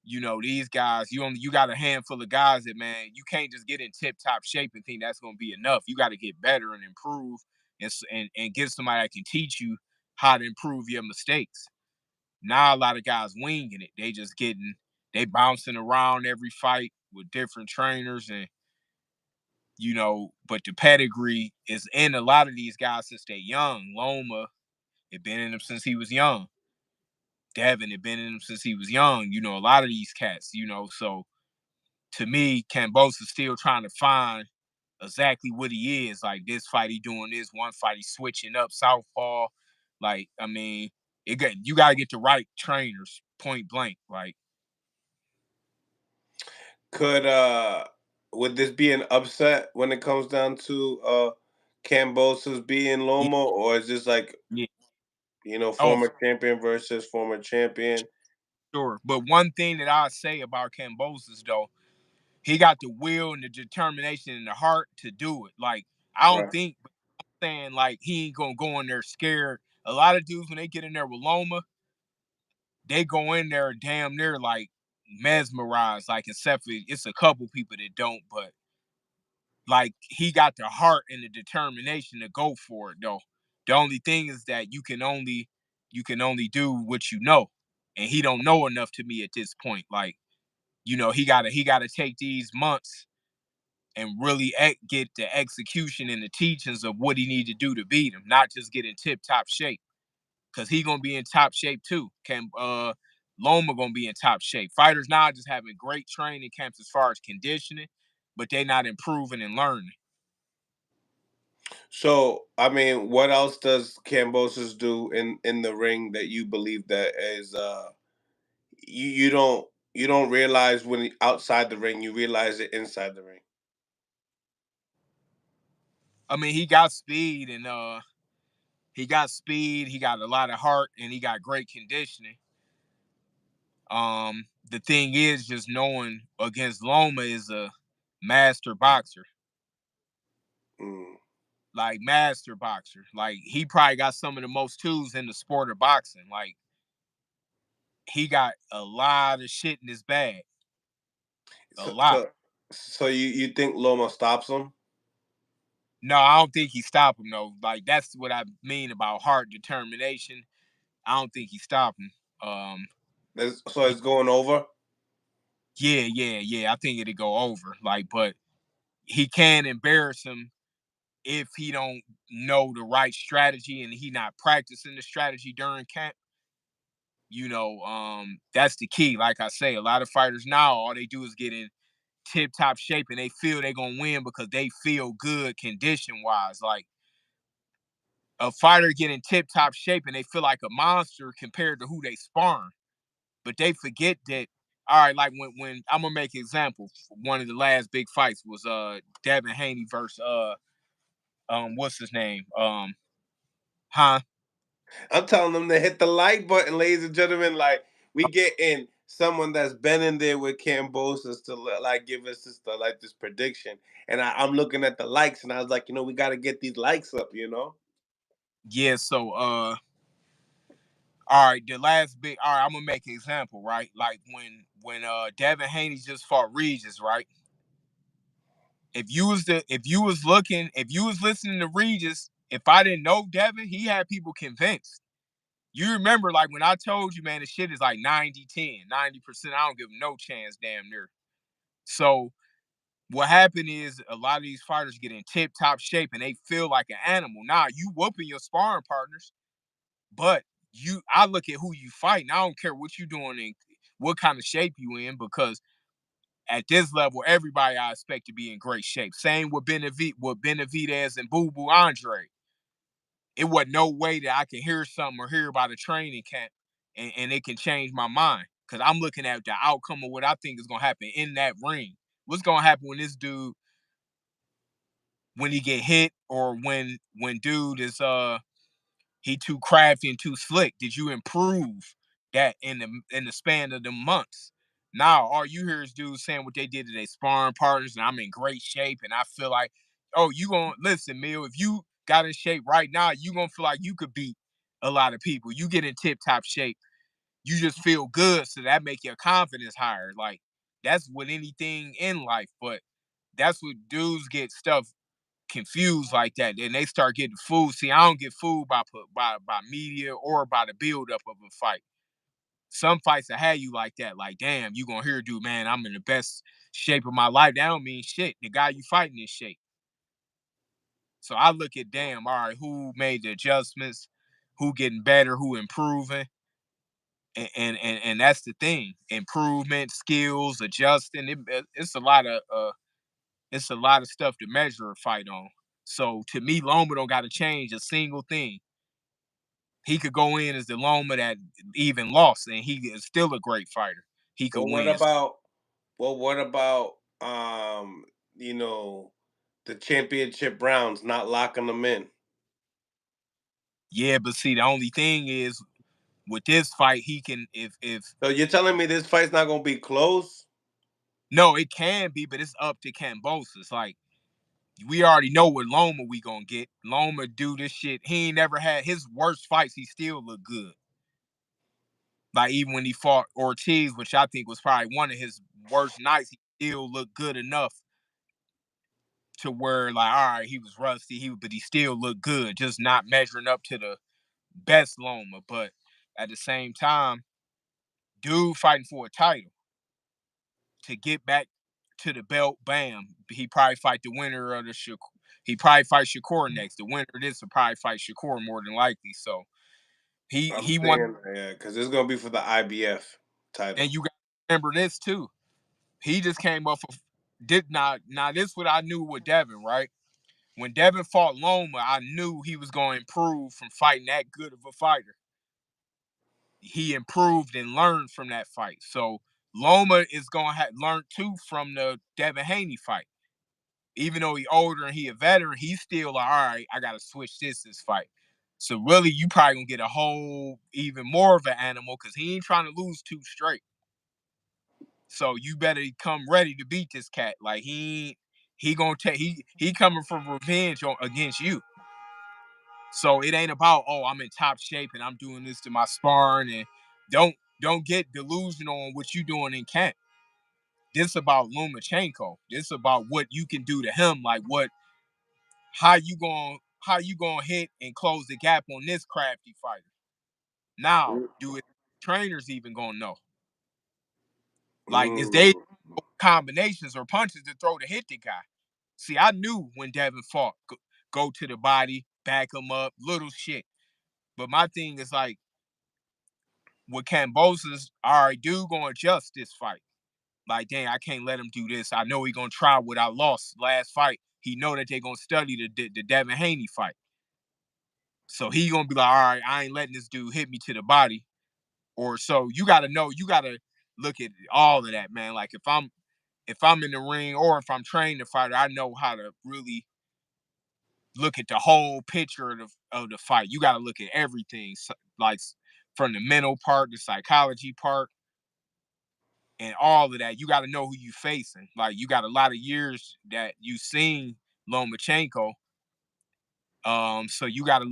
these guys, you got a handful of guys that, man, you can't just get in tip top shape and think that's gonna be enough. You got to get better and improve, and get somebody that can teach you how to improve your mistakes. Now a lot of guys winging it. They bouncing around every fight with different trainers, and but the pedigree is in a lot of these guys since they're young. Loma, It been in him since he was young. Devin had been in him since he was young. You know, a lot of these cats, you know, so to me, Kambosos is still trying to find exactly what he is. Like this fight, he doing this. One fight, he's switching up southpaw. Like, I mean, you gotta get the right trainers, point blank. Like, Could would this be an upset when it comes down to Kambosos being yeah, Loma, or is this like, yeah. Oh, former champion versus former champion? sure. But one thing that I say about Kambosos though, he got the will and the determination and the heart to do it. Like, I don't Right. think saying like he ain't gonna go in there scared. A lot of dudes when they get in there with Loma, they go in there damn near like mesmerized. Like except for it's a couple people that don't, but like he got the heart and the determination to go for it though. The only thing is that you can only do what you know. And he don't know enough to me at this point. Like, he gotta take these months and really get the execution and the teachings of what he need to do to beat him, not just get in tip top shape. Cause he gonna be in top shape too. Loma gonna be in top shape. Fighters now just having great training camps as far as conditioning, but they not improving and learning. So, I mean, what else does Kambosos do in the ring that you believe that is you don't realize when outside the ring, you realize it inside the ring? I mean, he got speed, he got a lot of heart, and he got great conditioning. The thing is just knowing against Loma is a master boxer. Mm. Like master boxer. Like he probably got some of the most tools in the sport of boxing. Like he got a lot of shit in his bag. A So lot. so so you think Loma stops him? No, I don't think he stopped him though. Like that's what I mean about heart determination. I don't think he stopped him. Um, So it's going over. yeah, yeah, yeah. I think it'd go over. Like, but he can embarrass him if he don't know the right strategy and he not practicing the strategy during camp. That's the key. Like I say, a lot of fighters now, all they do is get in tip top shape and they feel they're gonna win because they feel good condition wise. Like a fighter getting tip top shape and they feel like a monster compared to who they sparring. But they forget that, all right, like when I'm gonna make an example. One of the last big fights was Devin Haney versus what's his name? Huh? I'm telling them to hit the like button, ladies and gentlemen. Like we get in someone that's been in there with Cambosis to like give us this prediction, and I'm looking at the likes, and I was like, we got to get these likes up. Yeah, so all right, the last big all right, I'm gonna make an example, right? Like when Devin Haney just fought Regis, right? If you was listening to Regis, if I didn't know Devin, he had people convinced. You remember like when I told you, man, the shit is like 90-10, 90%. I don't give him no chance, damn near. So what happened is a lot of these fighters get in tip top shape and they feel like an animal. Nah, you whooping your sparring partners, but I look at who you fighting. I don't care what you doing and what kind of shape you in because at this level, everybody I expect to be in great shape. Same with Benavidez and Boo Boo Andre. It wasn't no way that I can hear something or hear about a training camp and it can change my mind. Cause I'm looking at the outcome of what I think is gonna happen in that ring. What's gonna happen when this dude when he get hit or when dude is he too crafty and too slick. Did you improve that in the span of the months? Now all you hear is dudes saying what they did to their sparring partners, and I'm in great shape, and I feel like, oh, you gonna listen, Mill. If you got in shape right now, you gonna feel like you could beat a lot of people. You get in tip top shape, you just feel good, so that make your confidence higher. Like that's with anything in life, but that's what dudes get stuff confused like that, and they start getting fooled. See, I don't get fooled by media or by the buildup of a fight. Some fights that have you like that, like damn, you gonna hear, dude, man, I'm in the best shape of my life. That don't mean shit. The guy you fighting is shape. So I look at damn, all right, who made the adjustments? who getting better, who improving, and that's the thing. Improvement, skills, adjusting. It's a lot of stuff to measure a fight on. So to me, Loma don't got to change a single thing. He could go in as the Loma that even lost, and he is still a great fighter. He could Well, what win. about what about you know, the championship rounds not locking them in? Yeah, but see, the only thing is with this fight, he can if So you're telling me this fight's not gonna be close? no, it can be, but it's up to Kambosos. Like we already know what Loma we gonna get. Loma do this shit. He ain't never had his worst fights. He still look good. Like even when he fought Ortiz, which I think was probably one of his worst nights, he still looked good enough to where like, all right, he was rusty, but he still looked good, just not measuring up to the best Loma. But at the same time, dude fighting for a title to get back to the belt, bam, he probably fight the winner of the he probably fight Shakur next. The winner of this will probably fight Shakur more than likely. So I'm he won, saying, yeah, because it's gonna be for the IBF and title. you got to remember this too. He just came off of did not now this what I knew with Devin, right? When Devin fought Loma, I knew he was going to improve from fighting that good of a fighter. He improved and learned from that fight. So Loma is going to have learned too from the Devin Haney fight. Even though he older and he a veteran, he's still like, all right, I got to switch this fight. So really, you probably gonna get a whole even more of an animal because he ain't trying to lose two straight. So you better come ready to beat this cat. Like he gonna take he coming for revenge against you. So it ain't about, oh, I'm in top shape and I'm doing this to my sparring, and don't get delusional on what you doing in camp. This about Lomachenko. This about what you can do to him. Like how you gonna hit and close the gap on this crafty fighter. Now, do it trainers even gonna know? Like is they Mm. combinations or punches to throw to hit the guy? See, I knew when Devin fought, go to the body, back him up, little shit. But my thing is like with Kambosos, all right, dude gonna adjust this fight. Like, dang, I can't let him do this. I know he gonna try what I lost last fight. He know that they gonna study the Devin Haney fight. So he gonna be like, all right, I ain't letting this dude hit me to the body. Or so you gotta know, you gotta look at all of that, man. Like if I'm in the ring or if I'm training the fighter, I know how to really look at the whole picture of the fight. You gotta look at everything, like from the mental part, the psychology part, and all of that. You got to know who you facing. Like you got a lot of years that you seen Lomachenko. So you got to.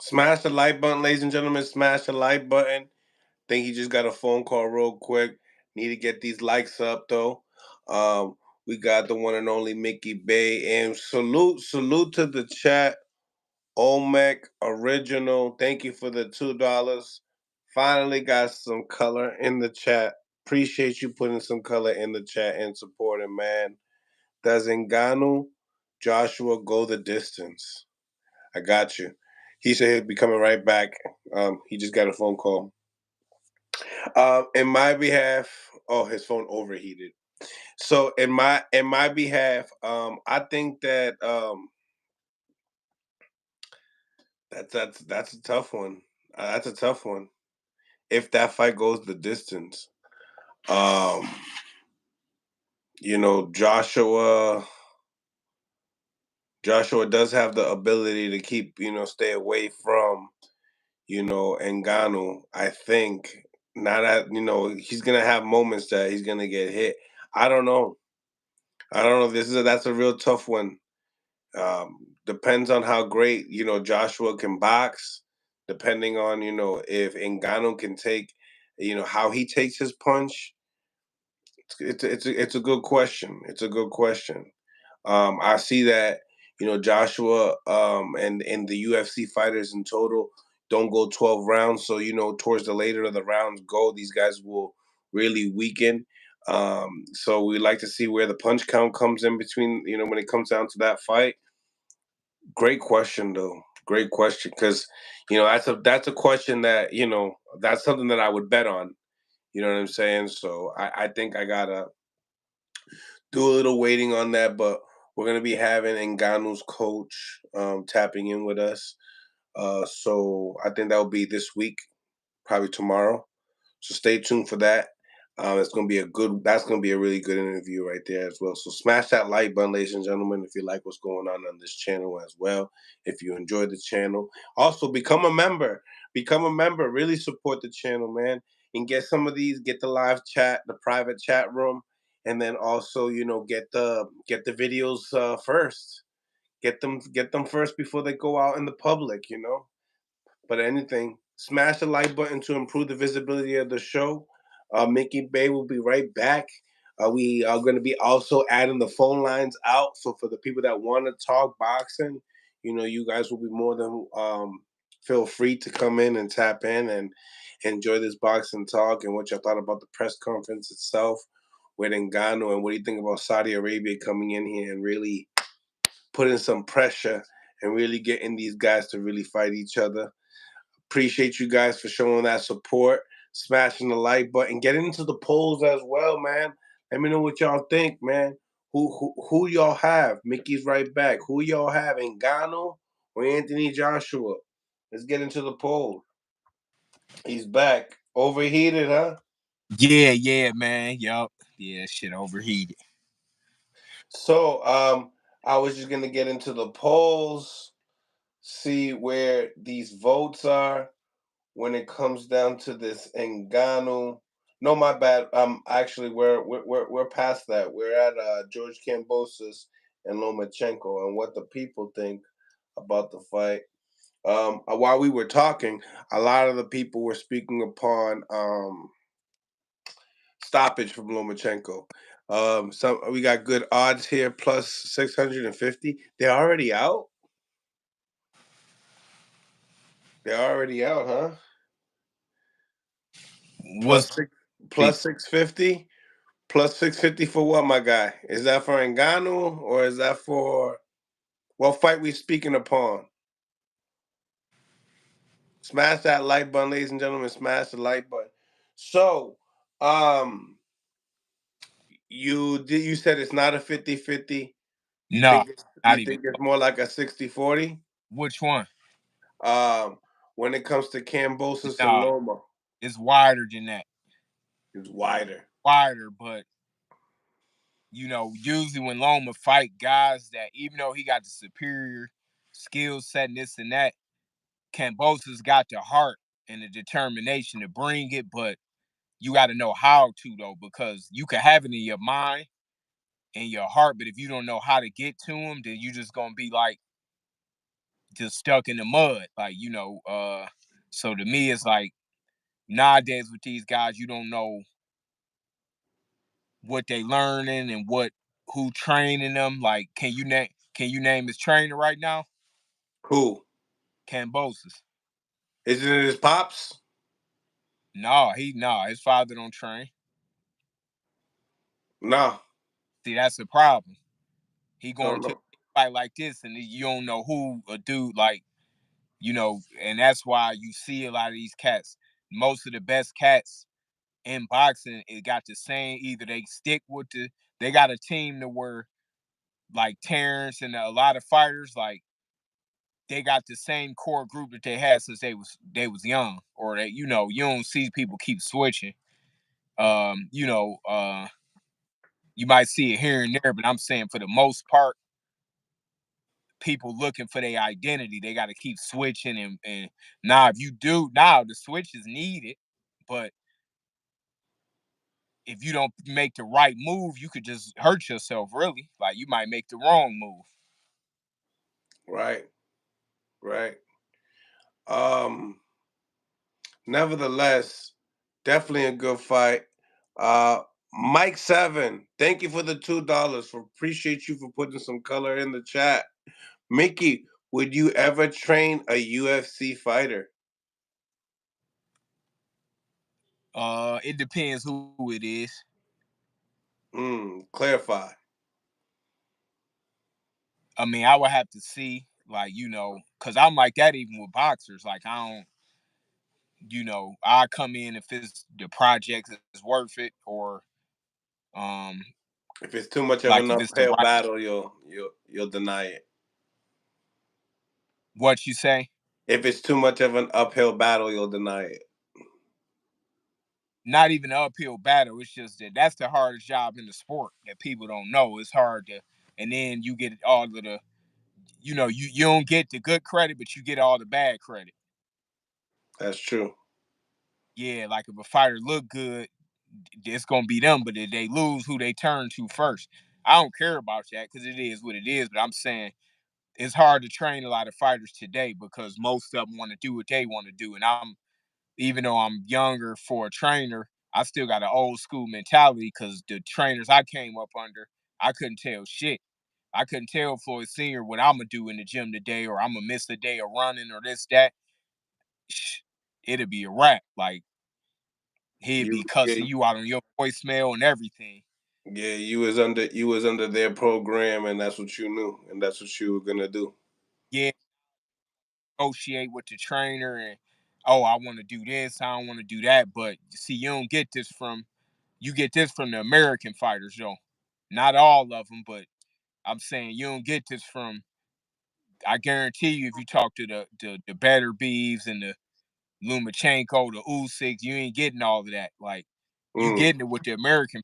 Smash the like button, ladies and gentlemen. Smash the like button. Think he just got a phone call real quick. Need to get these likes up though. We got the one and only Mickey Bey, and salute to the chat. Olmec original. Thank you for the $2. Finally got some color in the chat. Appreciate you putting some color in the chat and supporting, man. Does Ngannou Joshua go the distance? I got you. He said he'll be coming right back. He just got a phone call. In my behalf, oh, his phone overheated. So in my behalf, I think that that's a tough one. That's a tough one. If that fight goes the distance, um, Joshua does have the ability to keep stay away from Ngannou. I think not at he's gonna have moments that he's gonna get hit. I don't know. I don't know. That's a real tough one. Depends on how great Joshua can box. Depending on if Ngannou can take how he takes his punch. It's a good question. It's a good question. I see that Joshua and the UFC fighters in total don't go 12 rounds. So towards the later of the rounds go, these guys will really weaken. So we like to see where the punch count comes in between. When it comes down to that fight. Great question, though. Great question, because that's a question that that's something that I would bet on. You know what I'm saying? So I think I gotta do a little waiting on that, but we're gonna be having Ngannou's coach tapping in with us. So I think that will be this week, probably tomorrow. So stay tuned for that. It's gonna be that's gonna be a really good interview right there as well. So smash that like button, ladies and gentlemen, if you like what's going on this channel as well. If you enjoy the channel, also become a member. Become a member. Really support the channel, man, and get some of these. Get the live chat, the private chat room, and then also get the videos first. Get them first before they go out in the public. But anything, smash the like button to improve the visibility of the show. Mickey Bey will be right back. We are going to be also adding the phone lines out. So for the people that want to talk boxing, you guys will be more than feel free to come in and tap in and enjoy this boxing talk and what y'all thought about the press conference itself with Ngannou, and what do you think about Saudi Arabia coming in here and really putting some pressure and really getting these guys to really fight each other. Appreciate you guys for showing that support, smashing the like button, getting into the polls as well, man. Let me know what y'all think, man. Who y'all have? Mickey's right back. Who y'all have? Ngannou or Anthony Joshua? Let's get into the poll. He's back. Overheated, huh? Yeah, man. Yup. Yeah, shit overheated. So, I was just gonna get into the polls, see where these votes are when it comes down to this Ngannou. No, my bad. Actually, we're past that. We're at George Kambosos and Lomachenko and what the people think about the fight. While we were talking, a lot of the people were speaking upon stoppage from Lomachenko. Some we got good odds here, plus 650. They're already out. They're already out, huh? What's Plus six, people? plus 650. Plus 650 for what, my guy? Is that for Ngannou or is that for what fight we speaking upon? Smash that like button, ladies and gentlemen. Smash the like button. So, um, you said it's not a 50-50. You No, think you not even. think it's more like a 60-40? Which one? Um, when it comes to Kambosos and No, Loma, it's wider than that. it's wider. Wider, but usually when Loma fight guys that even though he got the superior skill set and this and that, Kambosos got the heart and the determination to bring it, but you got to know how to though, because you can have it in your mind and your heart, but if you don't know how to get to him, then you just gonna be like just stuck in the mud, So to me, it's like nowadays with these guys, you don't know what they learning and who training them. Like, can you name his trainer right now? Who? Kambosos. Isn't it his pops? No, his father don't train. No, See, that's the problem. He going don't to know. a fight like this, and you don't know who a dude like, and that's why you see a lot of these cats. Most of the best cats in boxing, it got the same. Either they stick with they got a team to where like Terrence and a lot of fighters like they got the same core group that they had since they was young, or that you don't see people keep switching. Um, you know, uh, you might see it here and there, but I'm saying for the most part, people looking for their identity, they got to keep switching and now if you do now the switch is needed, but if you don't make the right move, you could just hurt yourself really. Like you might make the wrong move. Right, right. Um, Nevertheless, definitely a good fight. Mike Seven, thank you for the $2. For appreciate you for putting some color in the chat. Mickey, would you ever train a UFC fighter? It depends who it is. Clarify. I mean, I would have to see. Like, because I'm like that even with boxers. Like, I don't, I come in if it's the project is worth it, or um If it's too much of like an if it's the uphill right, battle, you'll deny it. what you say. If it's too much of an uphill battle, you'll deny it. Not even an uphill battle. It's just that's the hardest job in the sport that people don't know. It's hard to, and then you get all of the, you don't get the good credit, but you get all the bad credit. That's true. Yeah, like if a fighter look good, it's gonna be them. But if they lose, who they turn to first? I don't care about that because it is what it is. But I'm saying it's hard to train a lot of fighters today because most of them want to do what they want to do, and even though I'm younger for a trainer, I still got an old school mentality because the trainers I came up under, I couldn't tell shit. I couldn't tell Floyd Senior what I'm gonna do in the gym today, or I'm gonna miss a day of running, or this that. It'd be a wrap. Like he'd be Yeah, cussing you out on your voicemail and everything. yeah. You was under their program, and that's what you knew, and that's what you were gonna do. Yeah, negotiate with the trainer and oh, I want to do this, I don't want to do that. But see, you get this from the American fighters though. Not all of them, but I'm saying you don't get this from. I guarantee you, if you talk to the better beeves and the Lomachenko, the Usyk, you ain't getting all of that. Like you Mm, getting it with the American,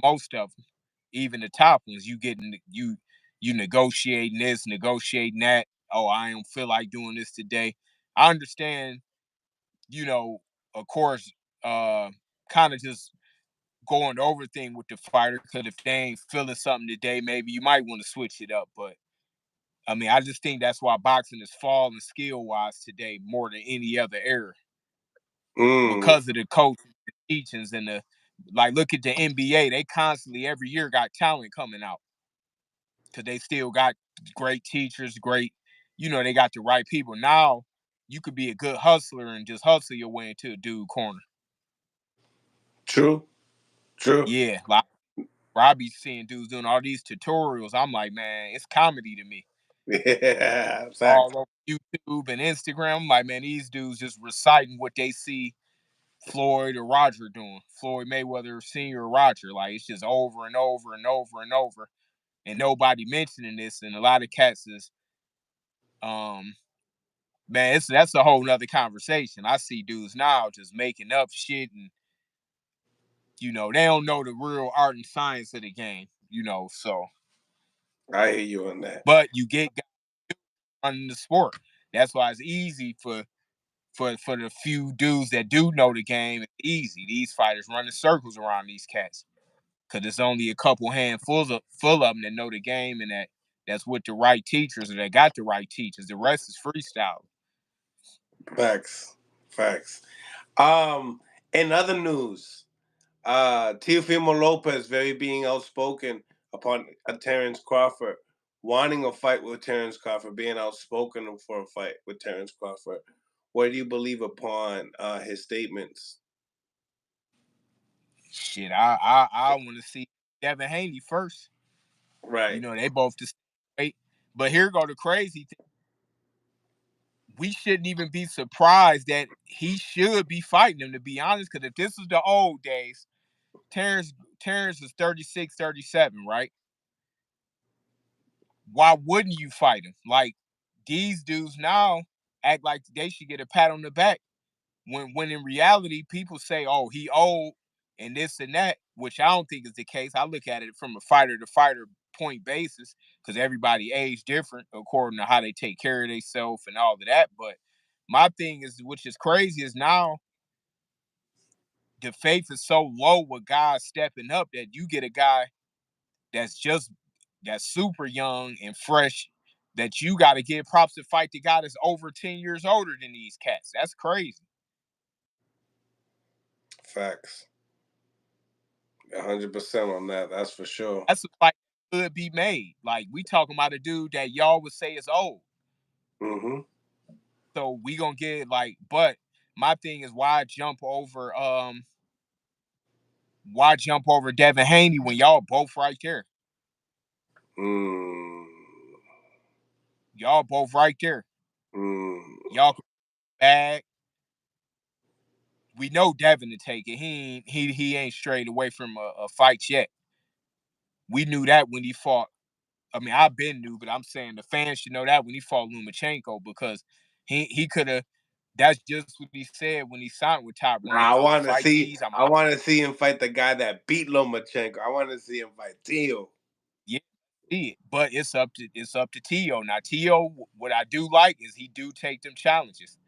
most of them, even the top ones. You getting you negotiating this, negotiating that. Oh, I don't feel like doing this today. I understand, of course, kind of just going over thing with the fighter because if they ain't feeling something today, maybe you might want to switch it up. But I mean, I just think that's why boxing is falling skill wise today more than any other era mm. because of the coaching, the teachings, and the like. Look at the NBA; they constantly every year got talent coming out because they still got great teachers, great, they got the right people. Now you could be a good hustler and just hustle your way into a dude corner. True. True. Yeah, like I be seeing dudes doing all these tutorials. I'm like, man, it's comedy to me. Yeah. Facts. All over YouTube and Instagram. I'm like, man, these dudes just reciting what they see Floyd or Roger doing. Floyd Mayweather Senior or Roger. Like it's just over and over and over and over. And nobody mentioning this. And a lot of cats is um man, that's a whole nother conversation. I see dudes now just making up shit and they don't know the real art and science of the game, so I hear you on that. but you get guys running the sport. That's why it's easy for the few dudes that do know the game. It's easy. These fighters running circles around these cats because there's only a couple handfuls full of them that know the game and that's with the right teachers or that got the right teachers. The rest is freestyle. Facts. Facts. In other news, Teofimo Lopez very being outspoken upon Terrence Crawford, wanting a fight with Terrence Crawford, being outspoken for a fight with Terrence Crawford. What do you believe upon his statements? Shit, I want to see Devin Haney first. Right. They both just great. But here go the crazy thing. We shouldn't even be surprised that he should be fighting him, to be honest, because if this was the old days, Terrence Terrence is 36, 37, right? Why wouldn't you fight him? Like these dudes now act like they should get a pat on the back when in reality people say, "Oh, he old and this and that," which I don't think is the case. I look at it from a fighter to fighter point basis because everybody age different according to how they take care of themselves and all of that. But my thing is, which is crazy, is now the faith is so low with guys stepping up that you get a guy that's just that's super young and fresh that you got to give props to fight the guy that's over 10 years older than these cats. That's crazy. Facts. 100% on that. That's for sure. That's a fight that could be made. Like we talking about a dude that y'all would say is old. Mm-hmm. So we gonna get like, but my thing is why jump over Devin Haney when y'all both right there? Mm. Y'all both right there. Mm. Y'all bag. We know Devin to take it. He ain't strayed away from a fight yet. We knew that when he fought. I mean, I've been new, but I'm saying the fans should know that when he fought Lomachenko, because he could have. That's just what he said when he signed with Top Rank. I I'm gonna want to fight see. these. I want to see him fight the guy that beat Lomachenko. I want to see him fight Tio. Yeah, see it, but it's up to Tio. Now Tio, what I do like is he do take them challenges.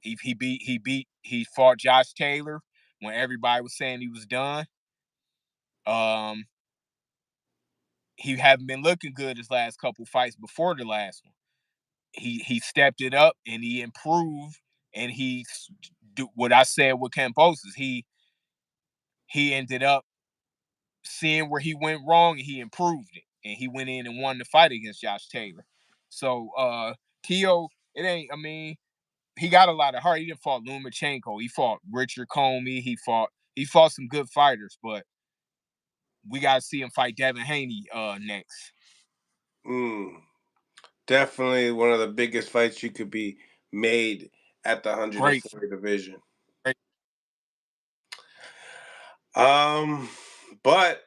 He fought Josh Taylor when everybody was saying he was done. Um, he haven't been looking good his last couple fights before the last one. He stepped it up and he improved, and he do what I said with Kambosos. He ended up seeing where he went wrong and he improved it, and he went in and won the fight against Josh Taylor. So Tio, it ain't. I mean, he got a lot of heart. He didn't fought Lomachenko. He fought Richard Comey. He fought some good fighters, but we got to see him fight Devin Haney next. Mm. Definitely one of the biggest fights you could be made at the Great, 140 division. great. Um, but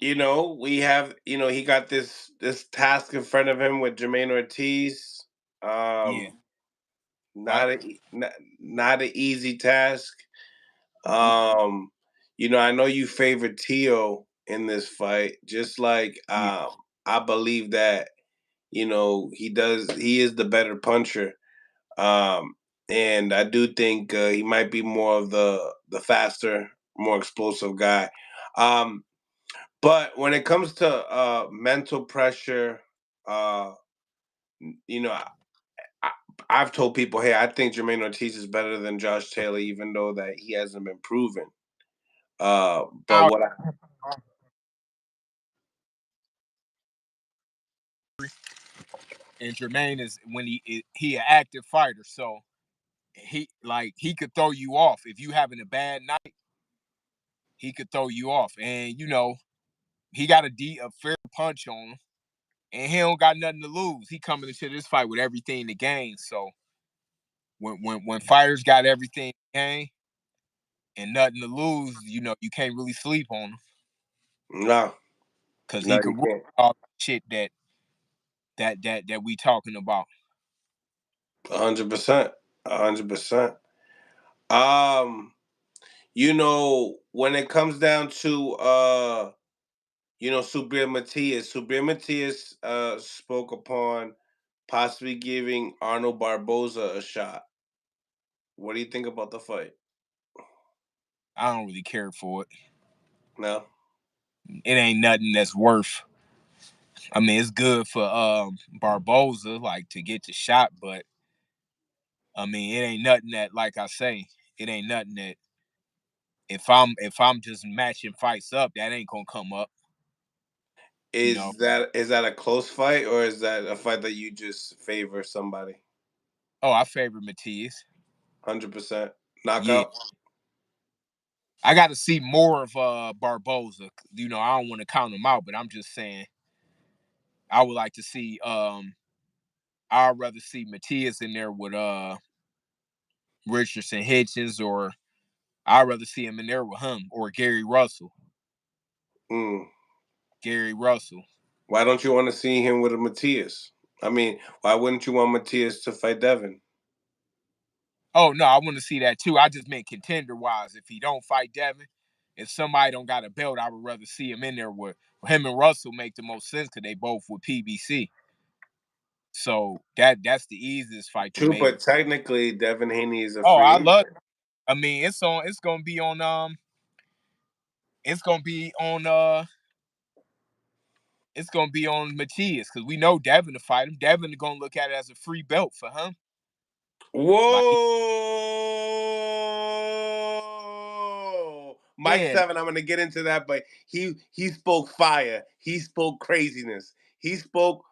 we have, he got this task in front of him with Jermaine Ortiz. Yeah, Um, fight. not an easy task. Nope. I know you favor Tio in this fight, just like Yeah. I believe that he is the better puncher. Um, and I do think he might be more of the faster, more explosive guy. Um, but when it comes to mental pressure, uh, you know, I, I've told people, hey, I think Jermaine Ortiz is better than Josh Taylor, even though that he hasn't been proven. But Out what I and Jermaine is when he an active fighter, so he could throw you off if you having a bad night. He could throw you off, and he got a fair punch on him, and he don't got nothing to lose. He coming into this fight with everything to gain. So when fighters got everything to gain and nothing to lose, you can't really sleep on him no, because no, he you could rule can't. all the shit that we talking about. 100%, 100%. When it comes down to Subir Matias spoke upon possibly giving Arnold Barboza a shot. What do you think about the fight? I don't really care for it. No, It ain't nothing that's worth. I mean, it's good for Barboza, like to get the shot, but I mean, it ain't nothing that, like I say, it ain't nothing that if I'm just matching fights up, that ain't gonna come up. You know. is that a close fight, or is that a fight that you just favor somebody? Oh, I favor Matias. 100% Yeah, knockout. I got to see more of Barboza. I don't want to count him out, but I'm just saying I would like to see. I'd rather see Matias in there with Richardson Hitchens, or I'd rather see him in there with him or Gary Russell. Mm. Gary Russell. Why don't you want to see him with a Matias? I mean, why wouldn't you want Matias to fight Devin? Oh no, I want to see that too. I just meant contender wise. If he don't fight Devin, if somebody don't got a belt, I would rather see him in there with him and Russell. Make the most sense because they both with PBC. So that's the easiest fight to True, make. but technically, Devin Haney is a Oh, free I agent. love. I mean, It's gonna be on. It's gonna be on. It's gonna be on Matias because we know Devin to fight him. Devin gonna look at it as a free belt for him. Like, Whoa, Mike yeah, Seven. I'm gonna get into that, but he spoke fire. He spoke craziness. He spoke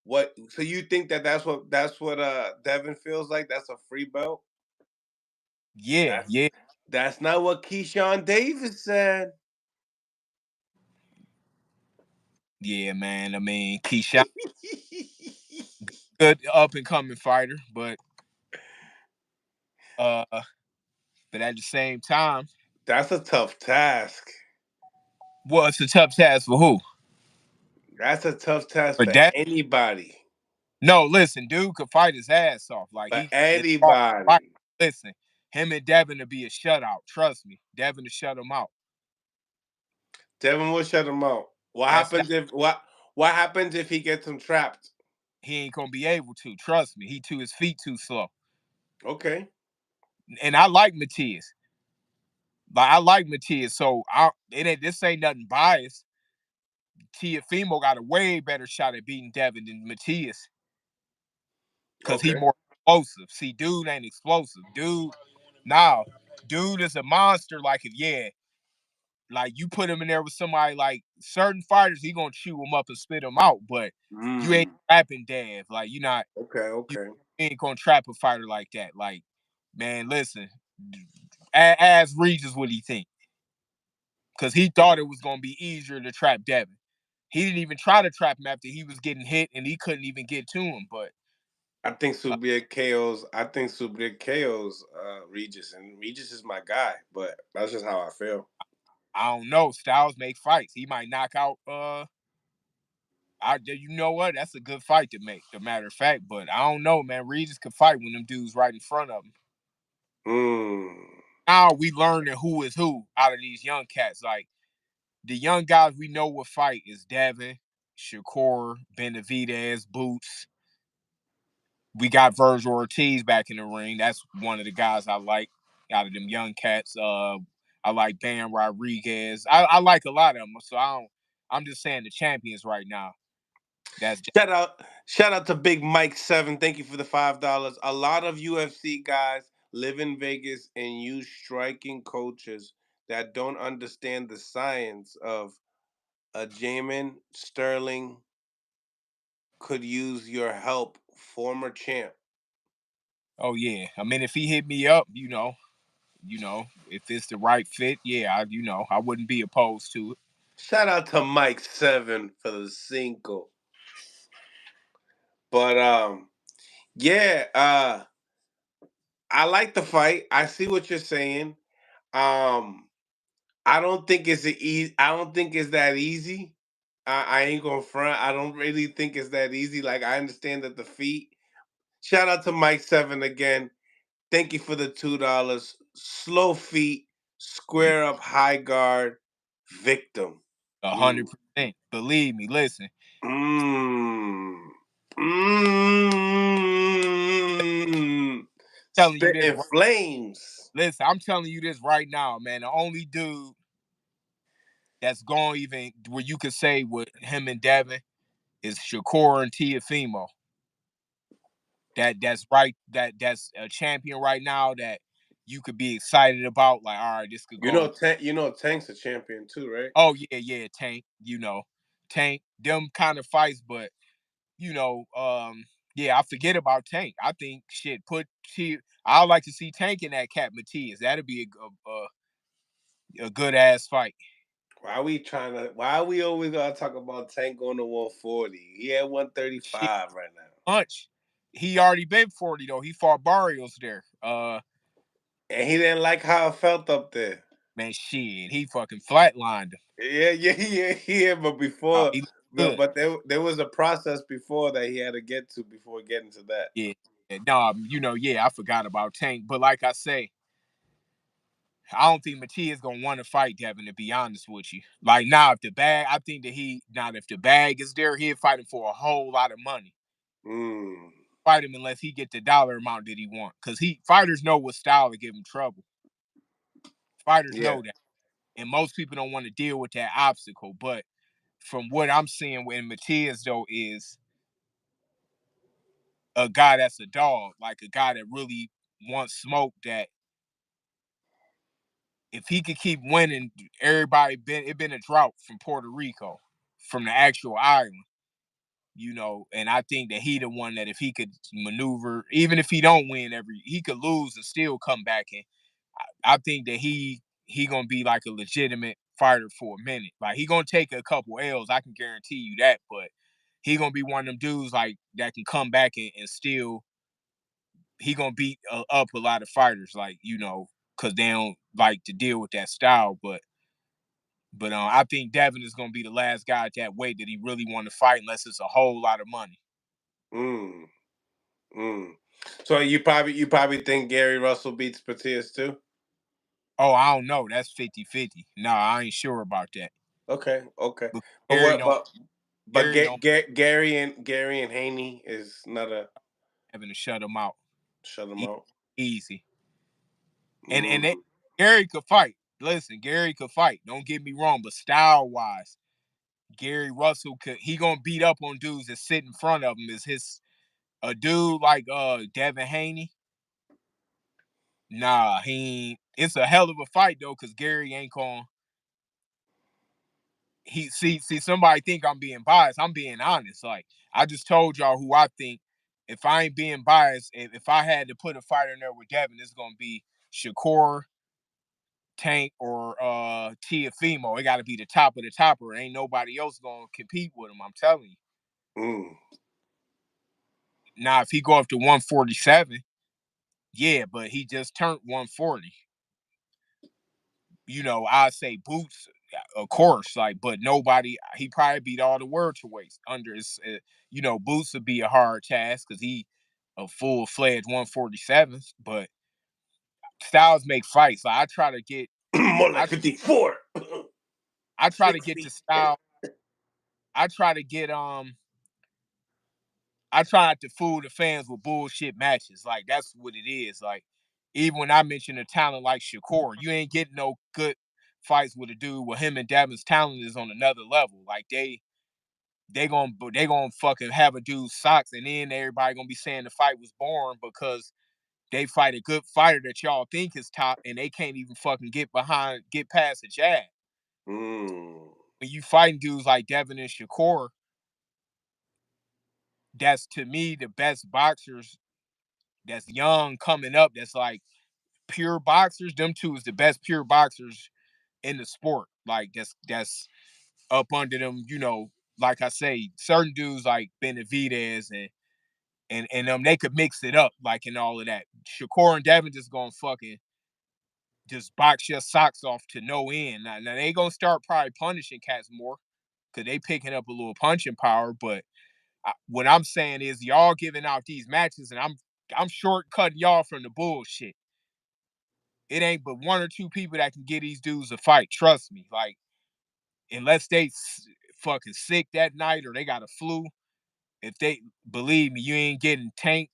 what? So you think that's what Devin feels like? That's a free belt. yeah, That's yeah, that's not what Keyshawn Davis said. yeah, man. I mean, Keyshawn good up and coming fighter, but at the same time, That's a tough task. well, it's a tough task for who? That's a tough task For for that? anybody. No, listen, dude could fight his ass off. Like For he is hard to fight. anybody. Listen, him and Devin to be a shutout. Trust me, Devin to shut him out. Devin will shut him out. What That's happens if what happens if he gets him trapped? he ain't gonna be able to. Trust me, he to his feet too slow. Okay. And I like Matias. Like I like Matias, so this ain't nothing biased. Tiafimo got a way better shot at beating Devin than Matias because he Okay. more explosive. See, dude ain't explosive. Dude is a monster. Like like you put him in there with somebody like certain fighters, he gonna chew him up and spit him out. But you ain't trapping Dev. Like Okay. you Okay. ain't gonna trap a fighter like that. Like, man, listen, ask Regis what he think. Because he thought it was gonna be easier to trap Devin. He didn't even try to trap him after he was getting hit and he couldn't even get to him. But I think Subir KO's. I think Subir KO's Regis, and Regis is my guy. But that's just how I feel. I don't know. Styles make fights. He might knock out. You know what? That's a good fight to make. The matter of fact, but I don't know, man. Regis could fight when them dudes right in front of him. Mm. Now we learning who is who out of these young cats. Like the young guys we know will fight is Devin, Shakur, Benavidez, Boots. We got Virgil Ortiz back in the ring. That's one of the guys I like out of them young cats. I like Bam Rodriguez. I like a lot of them. So I'm just saying the champions right now. That's Shout out to Big Mike 7. Thank you for the $5. A lot of UFC guys live in Vegas and use striking coaches that don't understand the science of a Jamin Sterling could use your help, former champ. oh yeah. I mean, if he hit me up, if it's the right fit, yeah, I wouldn't be opposed to it. Shout out to Mike 7 for the cinco. But yeah, I like the fight. I see what you're saying. Um I don't think it's I don't think it's that easy. I ain't gonna front. I don't really think it's that easy. Like I understand that the feet. Shout out to Mike 7 again. Thank you for the $2. Slow feet, Yeah, square up, high guard, victim. Mm. 100%. Believe me, listen. Mm. Mm. Telling you this Spitting flames. listen, I'm telling you this right now, man. The only dude that's going even where you could say with him and Devin is Shakur and Tiafimo. That's right. That's a champion right now that you could be excited about. Like, all right, this could go. Tank's a champion too, right? Oh yeah, Tank. Tank. Them kind of fights, but yeah, I forget about Tank. I think shit. I like to see Tank in that Cat Matias. That'd be a good ass fight. Why we always gotta talk about Tank going to 140? He at Shit, 135 right now. punch. He already been 40 though. He fought Barrios there. And he didn't like how it felt up there. Man, shit. He fucking flatlined him. Yeah. But before, He looked good. but there was a process before that he had to get to before getting to that. Yeah. No, yeah, I forgot about Tank. But like I say, I don't think Matias gonna want to fight Devin, to be honest with you. Like now, I think that if the bag is there, he'll fight him for a whole lot of money. Mm, Fight him unless he get the dollar amount that he want. Cause fighters know what style to give him trouble. Fighters yeah. know that. And most people don't want to deal with that obstacle. But from what I'm seeing in Matias though is a guy that's a dog, like a guy that really wants smoke. That if he could keep winning, it been a drought from Puerto Rico, from the actual island, and I think that he the one that if he could maneuver, even if he don't win he could lose and still come back. And I think that he gonna be like a legitimate fighter for a minute. Like he gonna take a couple L's, I can guarantee you that, but he gonna be one of them dudes like that can come back and still he gonna beat up a lot of fighters, like because they don't like to deal with that style. But I think Devin is gonna be the last guy at that weight that he really want to fight, unless it's a whole lot of money. Mm, mm. So you probably think Gary Russell beats Patias too? Oh, I don't know. That's 50-50. No, I ain't sure about that. Okay, okay. But But Gary what? don't. But Gary don't Gary and Haney is not a having to shut him out shut them out. easy. And Mm, Gary could fight. Listen, Gary could fight. Don't get me wrong, but style wise, Gary Russell he gonna beat up on dudes that sit in front of him. Is his a dude like Devin Haney? Nah, he ain't. It's a hell of a fight though, because Gary ain't going. He see somebody think I'm being biased. I'm being honest. Like I just told y'all who I think. If I ain't being biased, if I had to put a fighter in there with Devin, it's gonna be Shakur, Tank, or Tiafimo. It got to be the top of the topper. Ain't nobody else gonna compete with him. I'm telling you. mm. Now, if he go up to 147, yeah, but he just turned 140. I say Boots, of course, like, but nobody. He probably beat all the welterweights under his. Boots would be a hard task because he a full fledged 147. But styles make fights. Like I try to get, More like I 54. I try to get 60. to style. I try to get I try not to fool the fans with bullshit matches. Like that's what it is. Like even when I mention a talent like Shakur, you ain't getting no good fights with a dude with him and Devin's talent is on another level. Like they gonna fucking have a dude's socks, and then everybody gonna be saying the fight was boring because they fight a good fighter that y'all think is top, and they can't even fucking get past a jab. Mm, When you fighting dudes like Devin and Shakur, that's to me the best boxers that's young coming up. That's like pure boxers. Them two is the best pure boxers in the sport. Like that's up under them. Like I say, certain dudes like Benavidez and they could mix it up like and all of that. Shakur and Devin just gonna fucking just box your socks off to no end. Now they gonna start probably punishing cats more because they picking up a little punching power. But what I'm saying is y'all giving out these matches, and I'm shortcutting y'all from the bullshit. It ain't but one or two people that can get these dudes a fight. Trust me. Like unless they fucking sick that night or they got a flu, if they believe me, you ain't getting Tank.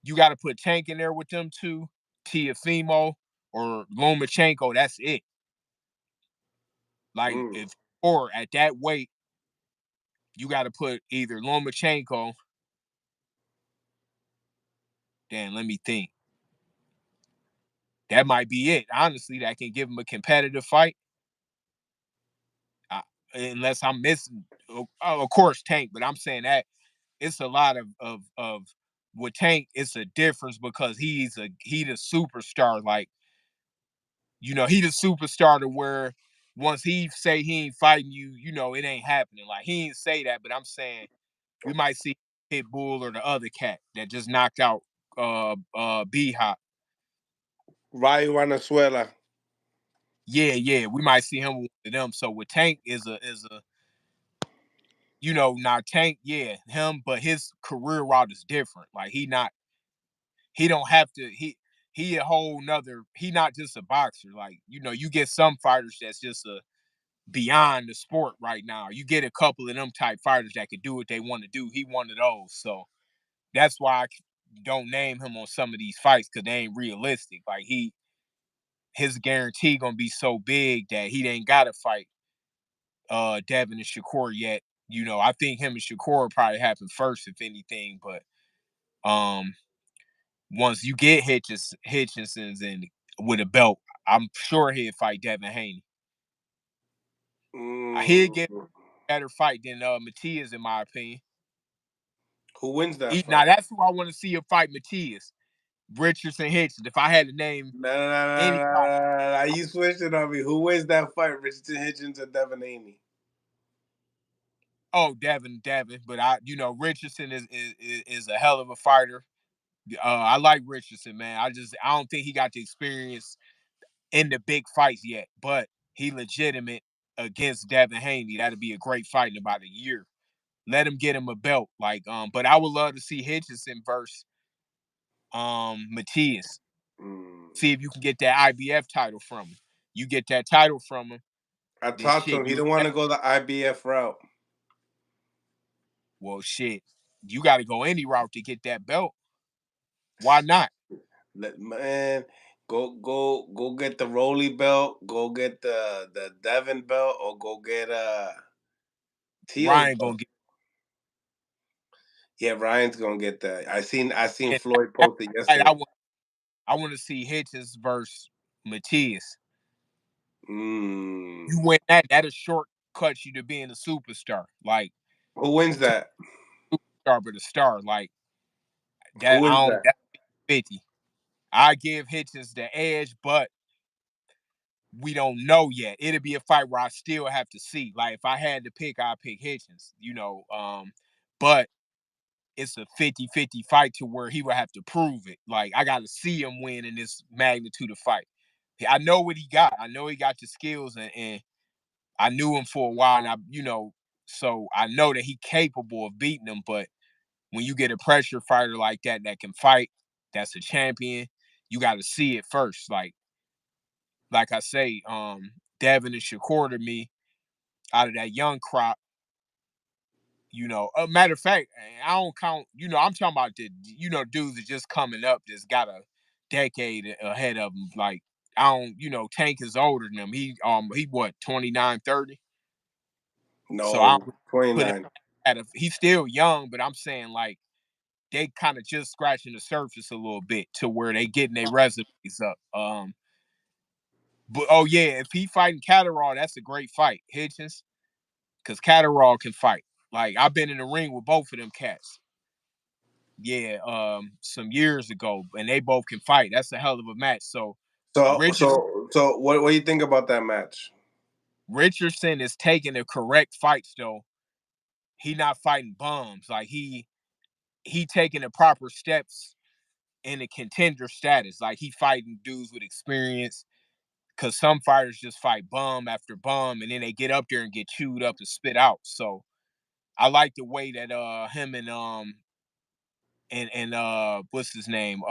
You got to put Tank in there with them two, Tiafimo or Lomachenko. That's it. Like mm, if or at that weight, you got to put either Lomachenko. Then let me think. That might be it. Honestly, that can give him a competitive fight. Uh, Unless I'm missing, of course, Tank. But I'm saying that it's a lot of with Tank. It's a difference because he the superstar. Like he the superstar to where once he say he ain't fighting you, it ain't happening. Like he ain't say that, but I'm saying we might see Pitbull or the other cat that just knocked out B Hop. Rayo Venezuela. Yeah, we might see him with them. So with Tank is a now Tank, yeah, him, but his career route is different. Like he don't have to he a whole nother he not just a boxer. Like, you get some fighters that's just a beyond the sport right now. You get a couple of them type fighters that could do what they want to do. He one of those. So that's why I don't name him on some of these fights because they ain't realistic. Like his guarantee gonna be so big that he ain't gotta fight Devin and Shakur yet. I think him and Shakur probably happen first, if anything. But um, once you get Hitchinson's and with a belt, I'm sure he'd fight Devin Haney. He'd get Mm. a better fight than Matias, in my opinion. Who wins that Now fight? that's who I want to see him fight Matias, Richardson, Hitchens. If I had to name No, no, no, no, anybody, no, no. You switched it on me. Who wins that fight? Richardson Hitchens or Devin Haney? Oh, Devin, but Richardson is a hell of a fighter. I like Richardson, man. I don't think he got the experience in the big fights yet, but he legitimate against Devin Haney. That'd be a great fight in about a year. Let him get him a belt, but I would love to see Hitchinson versus Matias. Mm. See if you can get that IBF title from him. You get that title from him, I then talked to shit, him. He don't want to go the IBF route. well, shit, you got to go any route to get that belt. Why not? Man, go get the Rolly belt. Go get the Devin belt, or go get Teal's Ryan belt. gonna get. Yeah, Ryan's gonna get that. I seen And Floyd that posted fight, yesterday. I want to see Hitchens versus Matias. Mm. You win that, that'll shortcut you to being a superstar. Like Who wins to that? superstar, but a star. Like Who that, I wins don't. that? That's 50. I give Hitchens the edge, but we don't know yet. It'll be a fight where I still have to see. Like if I had to pick, I'd pick Hitchens. But it's a 50-50 fight to where he would have to prove it. Like I got to see him win in this magnitude of fight. I know what he got. I know he got the skills, and I knew him for a while, and so I know that he's capable of beating him. But when you get a pressure fighter like that can fight, that's a champion. You got to see it first. Like I say, Devin and Shakur to me, out of that young crop, a matter of fact, I don't count, I'm talking about dudes that just coming up that's got a decade ahead of them. Like, I don't, Tank is older than him. He what, 29, 30. So I No, don't put him 29. he's still young, but I'm saying like they kind of just scratching the surface a little bit to where they getting their resumes up. But oh yeah, if he fighting Catterall, that's a great fight. Hitchens, because Catterall can fight. Like I've been in the ring with both of them cats. Yeah, some years ago, and they both can fight. That's a hell of a match. So So Richard so what do you think about that match? Richardson is taking the correct fights though. He not fighting bums. Like he taking the proper steps in a contender status. Like he fighting dudes with experience. Cause some fighters just fight bum after bum, and then they get up there and get chewed up and spit out. So I like the way that him and what's his name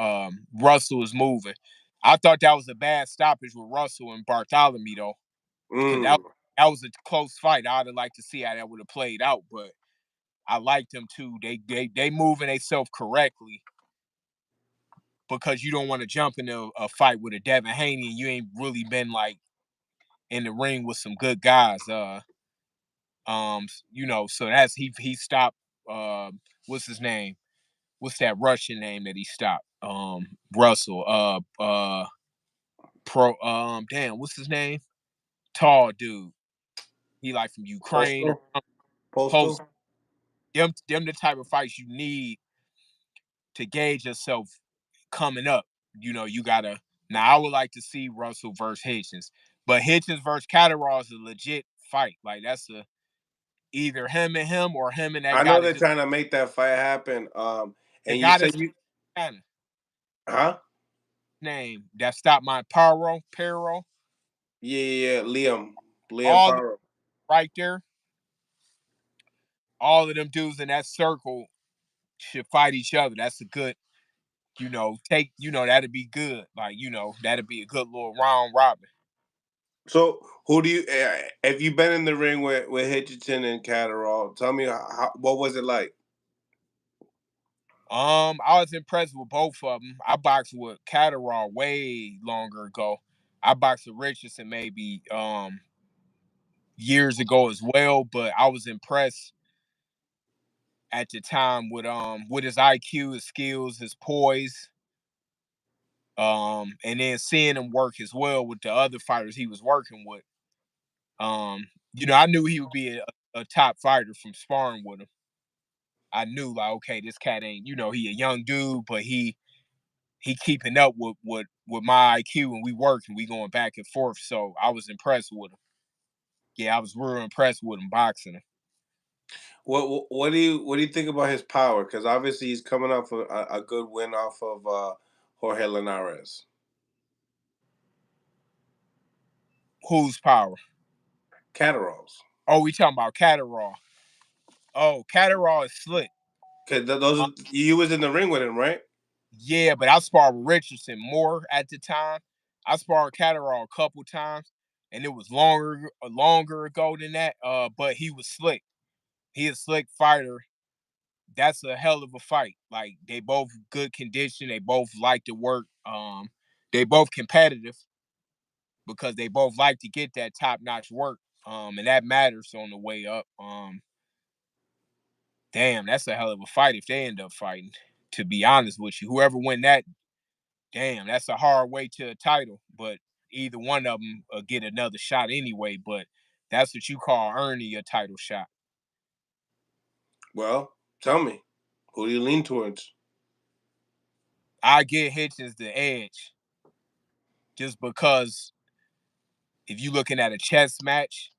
Russell is moving. I thought that was a bad stoppage with Russell and Bartholomew though, because Mm. that was a close fight. I'd have liked to see how that would have played out, but I liked them too. They moving themselves correctly because you don't want to jump into a fight with a Devin Haney and you ain't really been like in the ring with some good guys. So that's he stopped. What's his name? What's that Russian name that he stopped? Russell. Damn, what's his name? Tall dude. He like from Ukraine. Postal. Postal. Post them the type of fights you need to gauge yourself coming up. You gotta. Now I would like to see Russell versus Hitchens, but Hitchens versus Catterall is a legit fight. Like that's either him and him or him and that I guy know that they're just trying to make that fight happen. the And you guy said that's you, China huh? name that stopped my Pero. Yeah, Liam All the Paro. right there, all of them dudes in that circle should fight each other. That's a good, that'd be good. Like, that'd be a good little round robin. So who do you? Have you been in the ring with Hitchison and Catterall? Tell me what was it like? I was impressed with both of them. I boxed with Catterall way longer ago. I boxed with Richardson maybe years ago as well, but I was impressed at the time with his IQ, his skills, his poise, and then seeing him work as well with the other fighters he was working with. I knew he would be a top fighter from sparring with him. I knew like, okay, this cat ain't, he a young dude, but he keeping up with my IQ, and we working, we going back and forth. So I was impressed with him. Yeah, I was real impressed with him boxing him. What do you think about his power? Because obviously he's coming off a good win off of Jorge Linares. Whose power? Catterall's. Oh, we talking about Catterall. Oh, Catterall is slick. Cause those you was in the ring with him, right? Yeah, but I sparred with Richardson more at the time. I sparred Catterall a couple times, and it was longer ago than that. But he was slick. He a slick fighter. That's a hell of a fight. Like they both good condition. They both like to work. They both competitive because they both like to get that top notch work. And that matters on the way up. Damn, that's a hell of a fight if they end up fighting. To be honest with you, whoever win that, damn, that's a hard way to a title. But either one of them will get another shot anyway. But that's what you call earning your title shot. Well, tell me, who do you lean towards? I get Hitchens the edge just because if you looking at a chess match,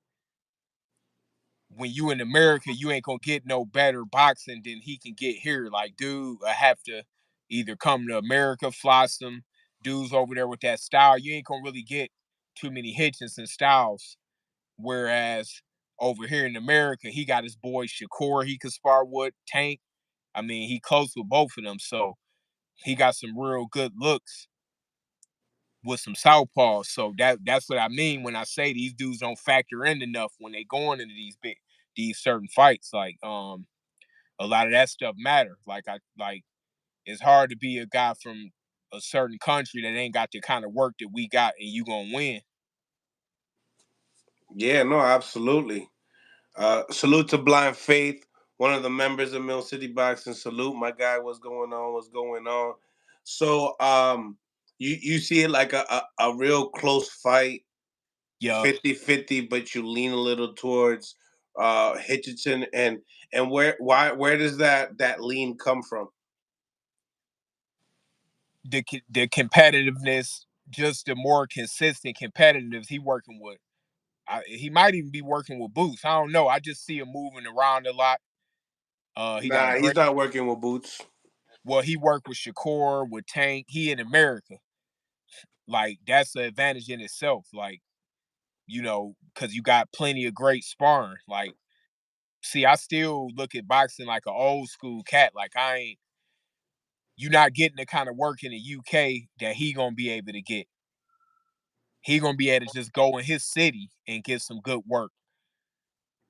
when you in America, you ain't gonna get no better boxing than he can get here. Like, dude, I have to either come to America, fly some dudes over there with that style. You ain't gonna really get too many Hitchens and styles. Whereas over here in America, he got his boy Shakur he could spar with, Tank. I mean, he close with both of them, so he got some real good looks with some southpaws. So that's what I mean when I say these dudes don't factor in enough when they going into these certain fights. Like a lot of that stuff matter. Like it's hard to be a guy from a certain country that ain't got the kind of work that we got and you gonna win. Yeah, no, absolutely. Salute to Blind Faith, one of the members of Mill City Boxing. Salute, my guy. What's going on? What's going on? So, you see it like a real close fight, Yup. 50-50, but you lean a little towards Hitchison, and where does that lean come from? The competitiveness, just the more consistent competitiveness he working with. He might even be working with Boots. I don't know. I just see him moving around a lot. He got a Nah, he's great. not working with Boots. Well, he worked with Shakur, with Tank. He in America. Like that's an advantage in itself. Like because you got plenty of great sparring. Like, see, I still look at boxing like an old school cat. Like I ain't. You're not getting the kind of work in the UK that he gonna be able to get. He gonna be able to just go in his city and get some good work.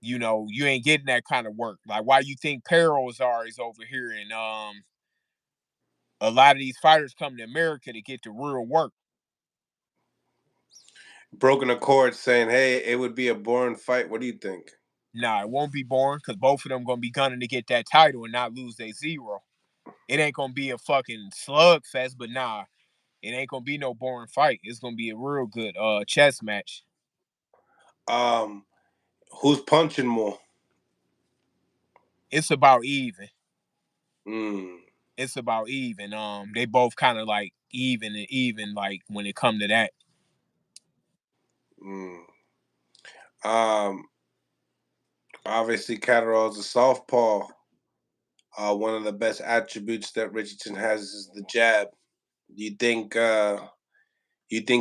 You ain't getting that kind of work. Like why you think Perros are is over here and a lot of these fighters come to America to get the real work. Broken Accord saying, "Hey, it would be a boring fight." What do you think? Nah, it won't be boring because both of them gonna be gunning to get that title and not lose their zero. It ain't gonna be a fucking slugfest, but nah, it ain't gonna be no boring fight. It's gonna be a real good chess match. Um, who's punching more? It's about even. Mm, It's about even. They both kind of like even and even like when it come to that. mm. Um, obviously, Catterall's a southpaw. One of the best attributes that Richardson has is the jab. Do you think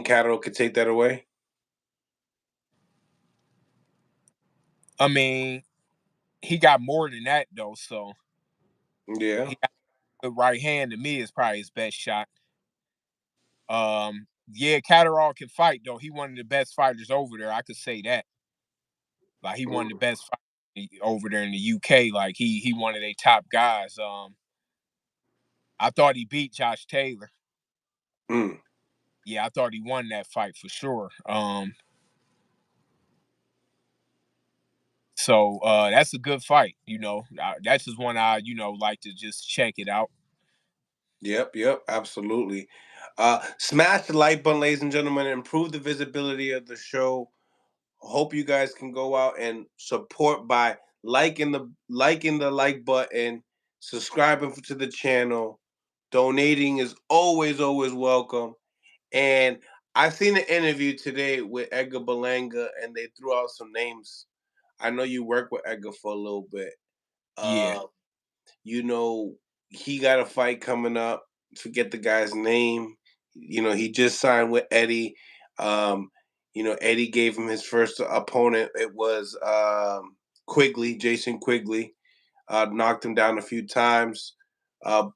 Catterall could take that away? I mean, he got more than that though, so Yeah. he got the right hand to me is probably his best shot. Yeah, Catterall can fight though. He one of the best fighters over there. I could say that. Like he one of the Mm, best fighters over there in the UK. Like he one of their top guys. I thought he beat Josh Taylor. mm. Yeah, I thought he won that fight for sure. So that's a good fight. That's just one I like to just check it out. Yep, yep, absolutely. Smash the like button, ladies and gentlemen. Improve the visibility of the show. Hope you guys can go out and support by liking the like button, subscribing to the channel. Donating is always welcome. And I seen an interview today with Edgar Berlanga, and they threw out some names. I know you work with Edgar for a little bit. Yeah. You know, he got a fight coming up. Forget the guy's name. You know, he just signed with Eddie. Um, you know, Eddie gave him his first opponent. It was Quigley, Jason Quigley. Knocked him down a few times.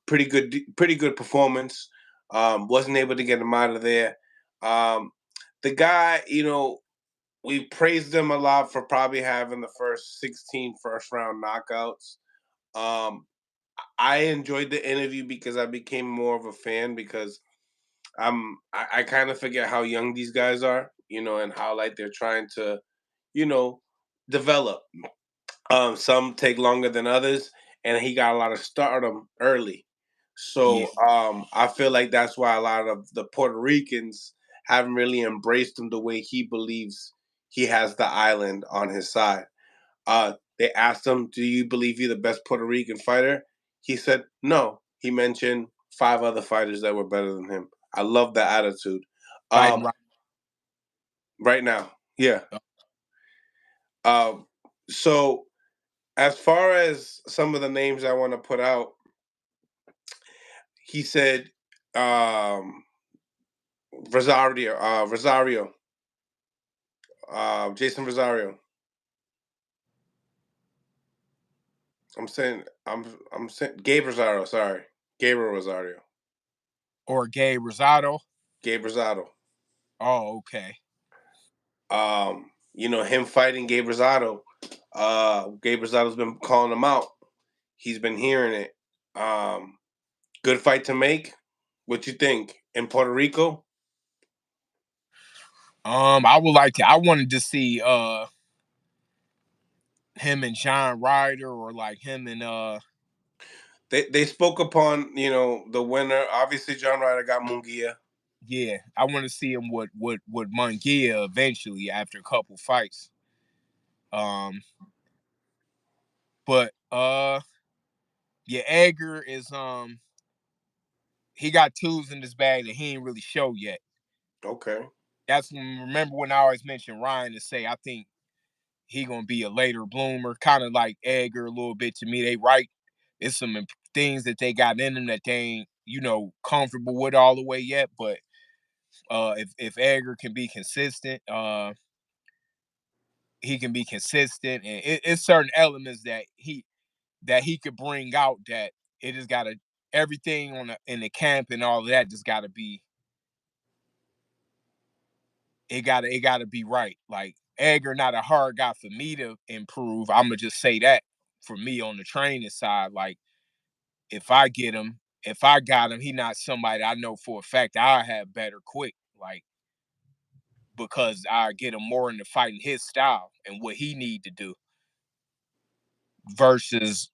Pretty good performance. Wasn't able to get him out of there. The guy, you know, we praised him a lot for probably having the first 16 first round knockouts. Um, I enjoyed the interview because I became more of a fan because I kind of forget how young these guys are, you know, and how like they're trying to, you know, develop. Some take longer than others, and he got a lot of stardom early. Yeah. So I feel like that's why a lot of the Puerto Ricans haven't really embraced him the way he believes he has the island on his side. They asked him, "Do you believe you're the best Puerto Rican fighter?" He said, "No." He mentioned five other fighters that were better than him. I love that attitude. Fighting Um, right. right now, yeah. Um, so as far as some of the names I want to put out, he said um, Rosario, Jason Rosario. I'm saying Gabe Rosario. Sorry, Gabriel Rosario. Or Gabe Rosado. Gabe Rosado. Oh, okay. You know, him fighting Gabe Rosado. Gabe Rosado's been calling him out. He's been hearing it. Good fight to make. What you think in Puerto Rico? I would like to. I wanted to see him and John Ryder, or like him and They spoke upon, you know, the winner. Obviously, John Ryder got Munguia. yeah. I want to see him with Munguia eventually after a couple fights. Um, but yeah, Edgar is he got tools in his bag that he ain't really show yet. Okay. That's remember when I always mention Ryan to say I think he gonna be a later bloomer, kind of like Edgar a little bit to me. They right, it's some things that they got in them that they ain't comfortable with all the way yet. But if Edgar can be consistent, he can be consistent, and it's certain elements that he could bring out that it just gotta everything in the camp and all of that just gotta be it gotta be right. Like Edgar, not a hard guy for me to improve. I'ma just say that for me on the training side. Like if I got him, he not somebody I know for a fact I have better quick. Like because I get him more into fighting his style and what he need to do versus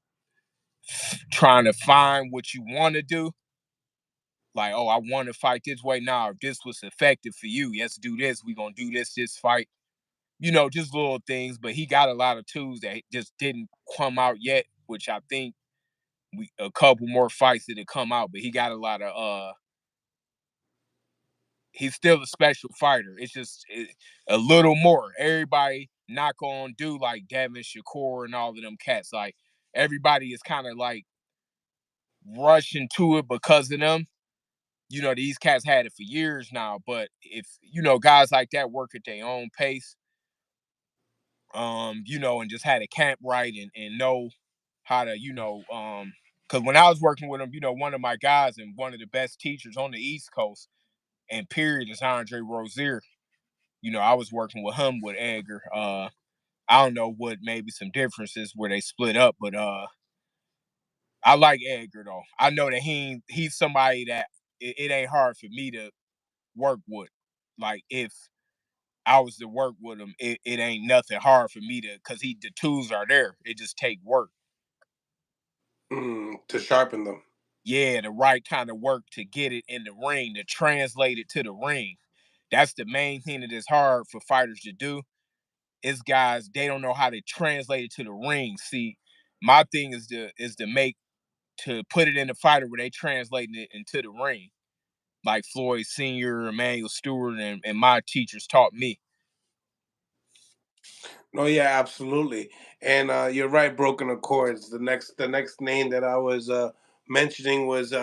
trying to find what you want to do. Like, oh, I want to fight this way. Now, if this was effective for you, let's do this. We gonna do this fight. Just little things. But he got a lot of tools that just didn't come out yet, which I think we a couple more fights that have come out. But he got a lot of he's still a special fighter. It's just a little more. Everybody not gonna do like Devin Shakur and all of them cats. Like everybody is kind of like rushing to it because of them. These cats had it for years now, but if guys like that work at their own pace, and just had a camp right and know how to, because when I was working with him, one of my guys and one of the best teachers on the East Coast and period is Andre Rozier. I was working with him with Edgar. I don't know what maybe some differences where they split up, but I like Edgar though. I know that he's somebody that it ain't hard for me to work with. Like if I was to work with him, it ain't nothing hard for me to because the tools are there. It just take work. To sharpen them. Yeah, the right kind of work to get it in the ring, to translate it to the ring. That's the main thing that is hard for fighters to do. Is guys they don't know how to translate it to the ring. See, my thing is to put it in the fighter where they translating it into the ring. Like Floyd Senior, Emmanuel Stewart, and my teachers taught me. No, yeah, absolutely. And you're right, Broken Accords. The next name that I was mentioning was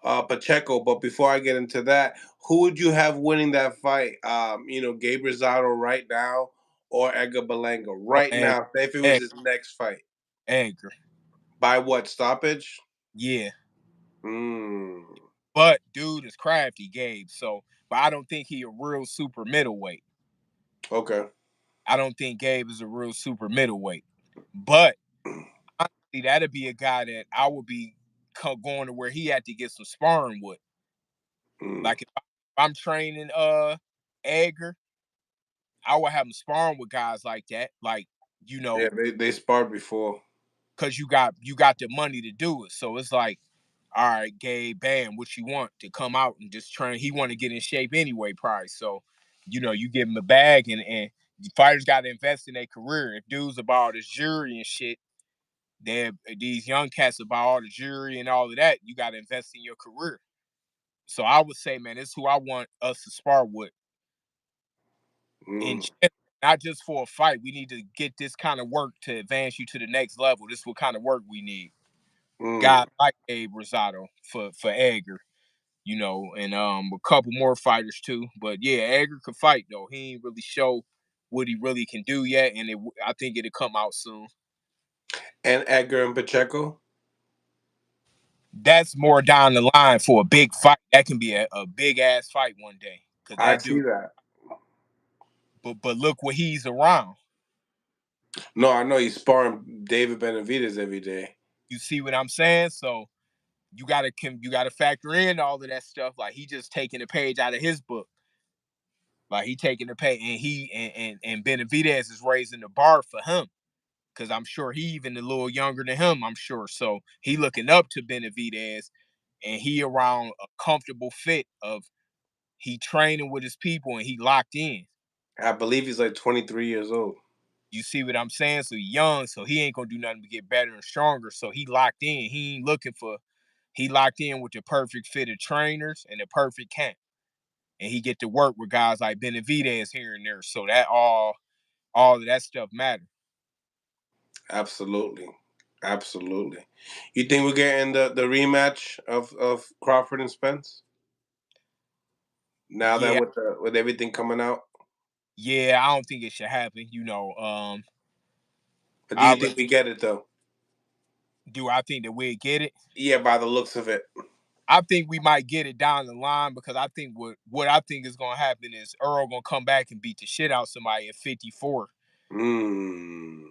Pacheco. But before I get into that, who would you have winning that fight? Gabe Rosado right now or Edgar Berlanga Oh, right now? Say if it was Edgar, his next fight. Edgar. By what stoppage? Yeah. Mm, But dude is crafty, Gabe. So, but I don't think he a real super middleweight. okay. I don't think Gabe is a real super middleweight. But honestly, that'd be a guy that I would be going to where he had to get some sparring with. Mm. Like if I'm training Edgar, I would have him sparring with guys like that. Like, you Yeah, know, they sparred before. because you got the money to do it. So it's like, all right, Gabe, bam, what you want to come out and just train. He want to get in shape anyway, probably. So, you give him a bag and fighters got to invest in their career. If dudes about all this jury and shit, these young cats about all the jury and all of that, you got to invest in your career. So I would say, man, this is who I want us to spar with in Mm, general, not just for a fight. We need to get this kind of work to advance you to the next level. This is what kind of work we need. mm. Guys like Abe Rosado for Edgar, and a couple more fighters too. But yeah, Edgar could fight though. He ain't really show what he really can do yet, and I think it'll come out soon. And Edgar and Pacheco. That's more down the line for a big fight. That can be a big ass fight one day. Cause I that see dude, that. but look what he's around. No, I know he's sparring David Benavidez every day. You see what I'm saying? So you gotta factor in all of that stuff. Like he just taking a page out of his book. Like he taking the page, and and Benavidez is raising the bar for him. Cause I'm sure he even a little younger than him. I'm sure, so he looking up to Benavidez, and he around a comfortable fit of he training with his people and he locked in. I believe he's like 23 years old. You see what I'm saying? So he young, so he ain't gonna do nothing but get better and stronger. So he locked in. He ain't looking for. He locked in with the perfect fit of trainers and the perfect camp, and he get to work with guys like Benavidez here and there. So that all of that stuff matter. Absolutely. Absolutely. You think we're getting the rematch of Crawford and Spence? Now that Yeah, with everything coming out? yeah. I don't think it should happen. But do I you let think we get it though? do I think that we get it? Yeah, by the looks of it. I think we might get it down the line because I think what I think is gonna happen is Earl gonna come back and beat the shit out somebody at 54. Mm.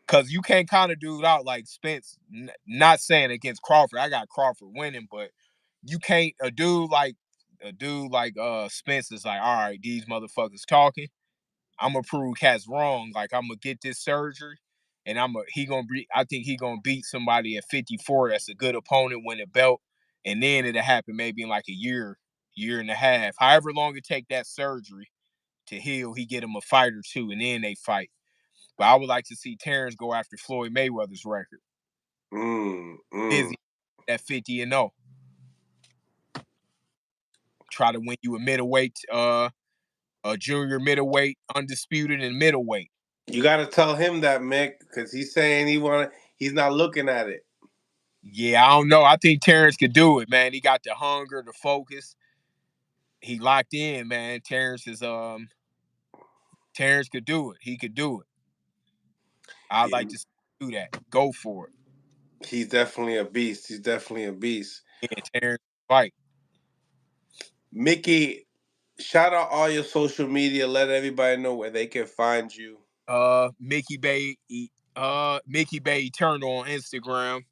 Cause you can't kind of dude out like Spence. Not saying against Crawford, I got Crawford winning, but you can't a dude like Spence is like, all right, these motherfuckers talking. I'm gonna prove cats wrong. Like I'm gonna get this surgery, and he gonna be. I think he gonna beat somebody at 54. That's a good opponent, win a belt, and then it'll happen maybe in like a year and a half, however long it take that surgery to heal. He get him a fight or two, and then they fight. But I would like to see Terrence go after Floyd Mayweather's record. Mm. Mm. Busy at 50-0. Try to win you a middleweight, a junior middleweight, undisputed in middleweight. You got to tell him that, Mick, because he's saying he's not looking at it. Yeah, I don't know. I think Terrence could do it, man. He got the hunger, the focus. He locked in, man. Terrence could do it. He could do it. I'd like Yeah, to do that. Go for it. he's definitely a beast. He's definitely a beast. Yeah, Terrence fight. Mickey, shout out all your social media. Let everybody know where they can find you. Mickey Bey, Mickey Bey Eternal on Instagram.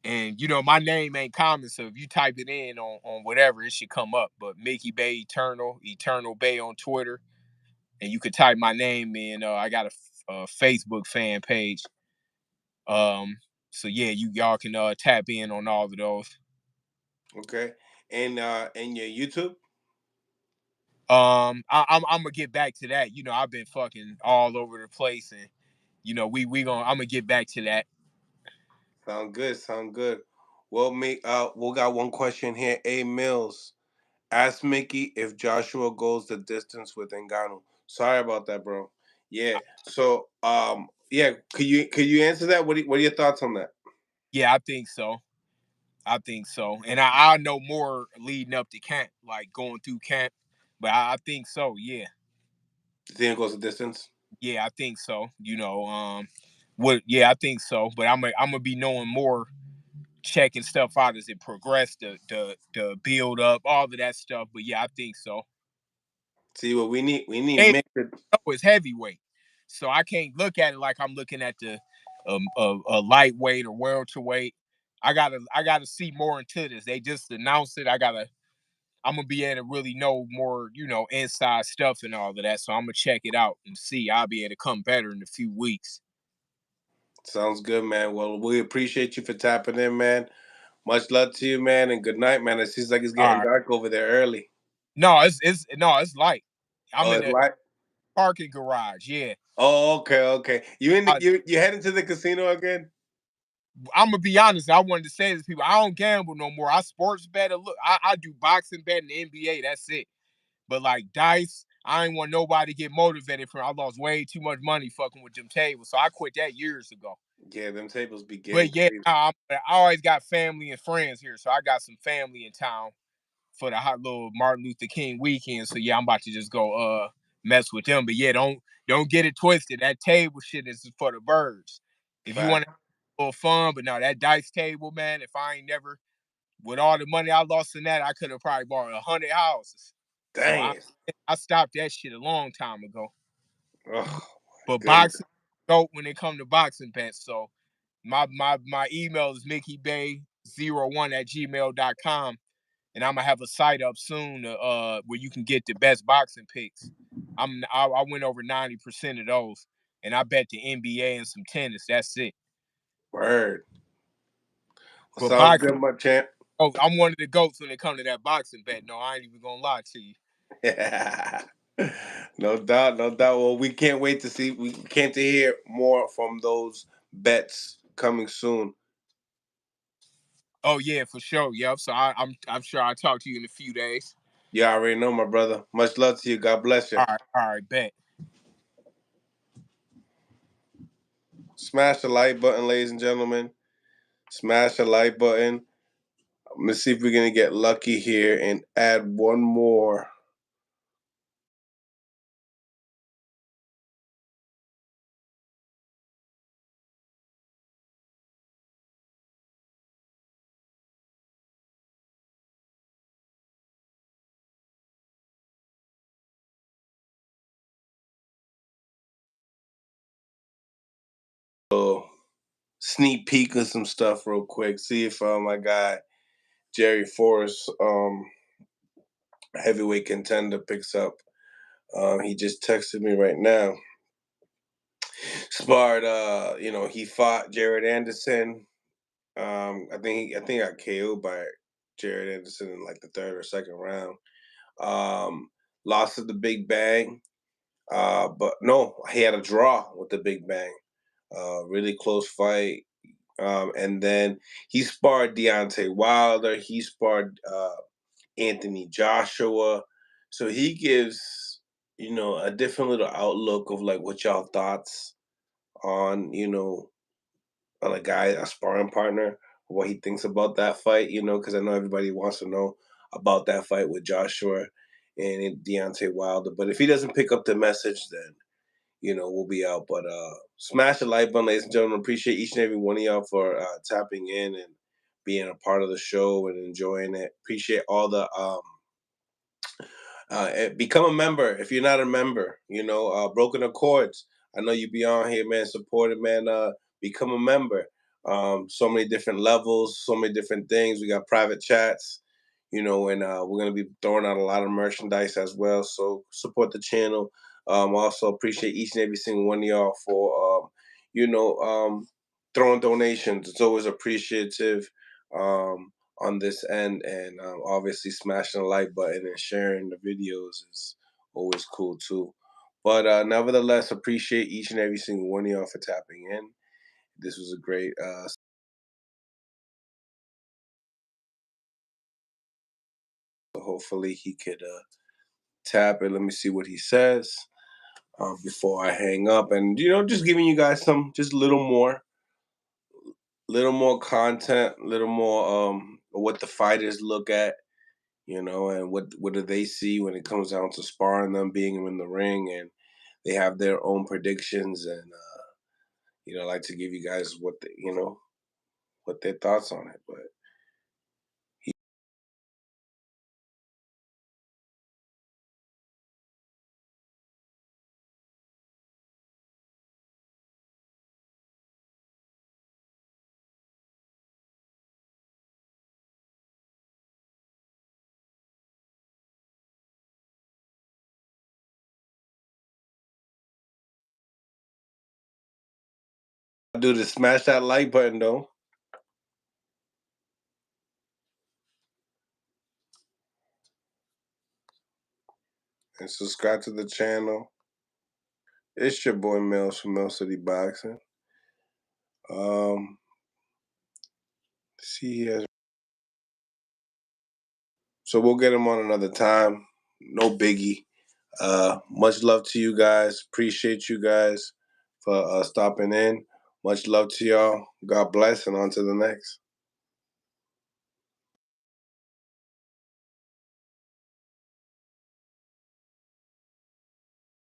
And my name ain't common, so if you type it in on whatever, it should come up. But Mickey Bey Eternal Bay on Twitter, and you could type my name in. I got a Facebook fan page. Um, so yeah, y'all can tap in on all of those. Okay, and your YouTube. I'm gonna get back to that. I've been fucking all over the place, and I'm gonna get back to that. Sound good. Sound good. Well, we got one question here. A Mills, ask Mickey if Joshua goes the distance with Ngannou. Sorry about that, bro. Yeah. So, yeah, could you answer that? What are your thoughts on that? Yeah, I think so. I think so. And I know more leading up to camp, like going through camp. But I think so, yeah. You think it goes the distance? Yeah, I think so. I think so. But I'm gonna be knowing more, checking stuff out as it progressed, the build up, all of that stuff. But yeah, I think so. See what we need And mixed. it's heavyweight. So I can't look at it like I'm looking at the a lightweight or welterweight. I gotta see more into this. They just announced it. I'm gonna be able to really know more, inside stuff and all of that. So I'm gonna check it out and see. I'll be able to come better in a few weeks. Sounds good, man. Well, we appreciate you for tapping in, man. Much love to you, man, and good night, man. It seems like it's All getting right. dark over there early. No, it's light. I'm Oh, in it's the light. parking garage. Yeah. Oh, okay, okay. You in the I, you heading to the casino again? I'm gonna be honest. I wanted to say this to people. I don't gamble no more. I sports bet. Look, I do boxing bet and NBA. That's it. But like dice, I ain't want nobody to get motivated from. I lost way too much money fucking with them tables, so I quit that years ago. Yeah, them tables be getting But yeah, crazy. I always got family and friends here, so I got some family in town for the hot little Martin Luther King weekend. So yeah, I'm about to just go mess with them. But yeah, don't get it twisted. That table shit is for the birds. If you want Fact. to have a little fun, but no, that dice table, man. If I ain't never with all the money I lost in that, I could have probably bought 100 houses. So I Dang. I stopped that shit a long time ago. Oh my But goodness. boxing, go when it come to boxing bets. So my email is mickey01@gmail.com, and I'm gonna have a site up soon where you can get the best boxing picks. I went over 90% of those, and I bet the NBA and some tennis. That's it. Word. Well, But sounds boxing, good, my champ. oh, I'm one of the goats when it come to that boxing bet. No, I ain't even gonna lie to you. No doubt, no doubt. Well, we can't wait to see. We can't to hear more from those bets coming soon. Oh yeah, for sure. Yep. So I'm sure I'll talk to you in a few days. You already know, my brother. Much love to you. God bless you. All right, bet. Smash the like button, ladies and gentlemen. Smash the like button. Let's see if we're gonna get lucky here and add one more. So, sneak peek of some stuff real quick. See if my guy Jerry Forrest, heavyweight contender, picks up. He just texted me right now. Sparred, he fought Jared Anderson. I think he got KO'd by Jared Anderson in like the third or second round. Lost to the Big Bang. But no, he had a draw with the Big Bang. Really close fight. And then he sparred Deontay Wilder. He sparred Anthony Joshua. So he gives, a different little outlook of like what y'all thoughts on, on a sparring partner, what he thinks about that fight, because I know everybody wants to know about that fight with Joshua and Deontay Wilder. But if he doesn't pick up the message, then we'll be out. But smash the like button, ladies and gentlemen. Appreciate each and every one of y'all for tapping in and being a part of the show and enjoying it. Appreciate all the become a member if you're not a member. Broken Accords. I know you be on here, man. Support it, man. Become a member. So many different levels, so many different things. We got private chats, and we're gonna be throwing out a lot of merchandise as well. So support the channel. Also appreciate each and every single one of y'all for you know, um, throwing donations. It's always appreciative. On this end, and obviously smashing the like button and sharing the videos is always cool too. But nevertheless, appreciate each and every single one of y'all for tapping in. This was a great. So hopefully he could tap it. Let me see what he says. before I hang up, and just giving you guys some just little more content, little more what the fighters look at, and what do they see when it comes down to sparring them, being in the ring, and they have their own predictions, and I like to give you guys what their thoughts on it. But do to smash that like button though, and subscribe to the channel. It's your boy Mills from Mill City Boxing. See he has. So we'll get him on another time. No biggie. Much love to you guys. Appreciate you guys for stopping in. Much love to y'all. God bless, and on to the next.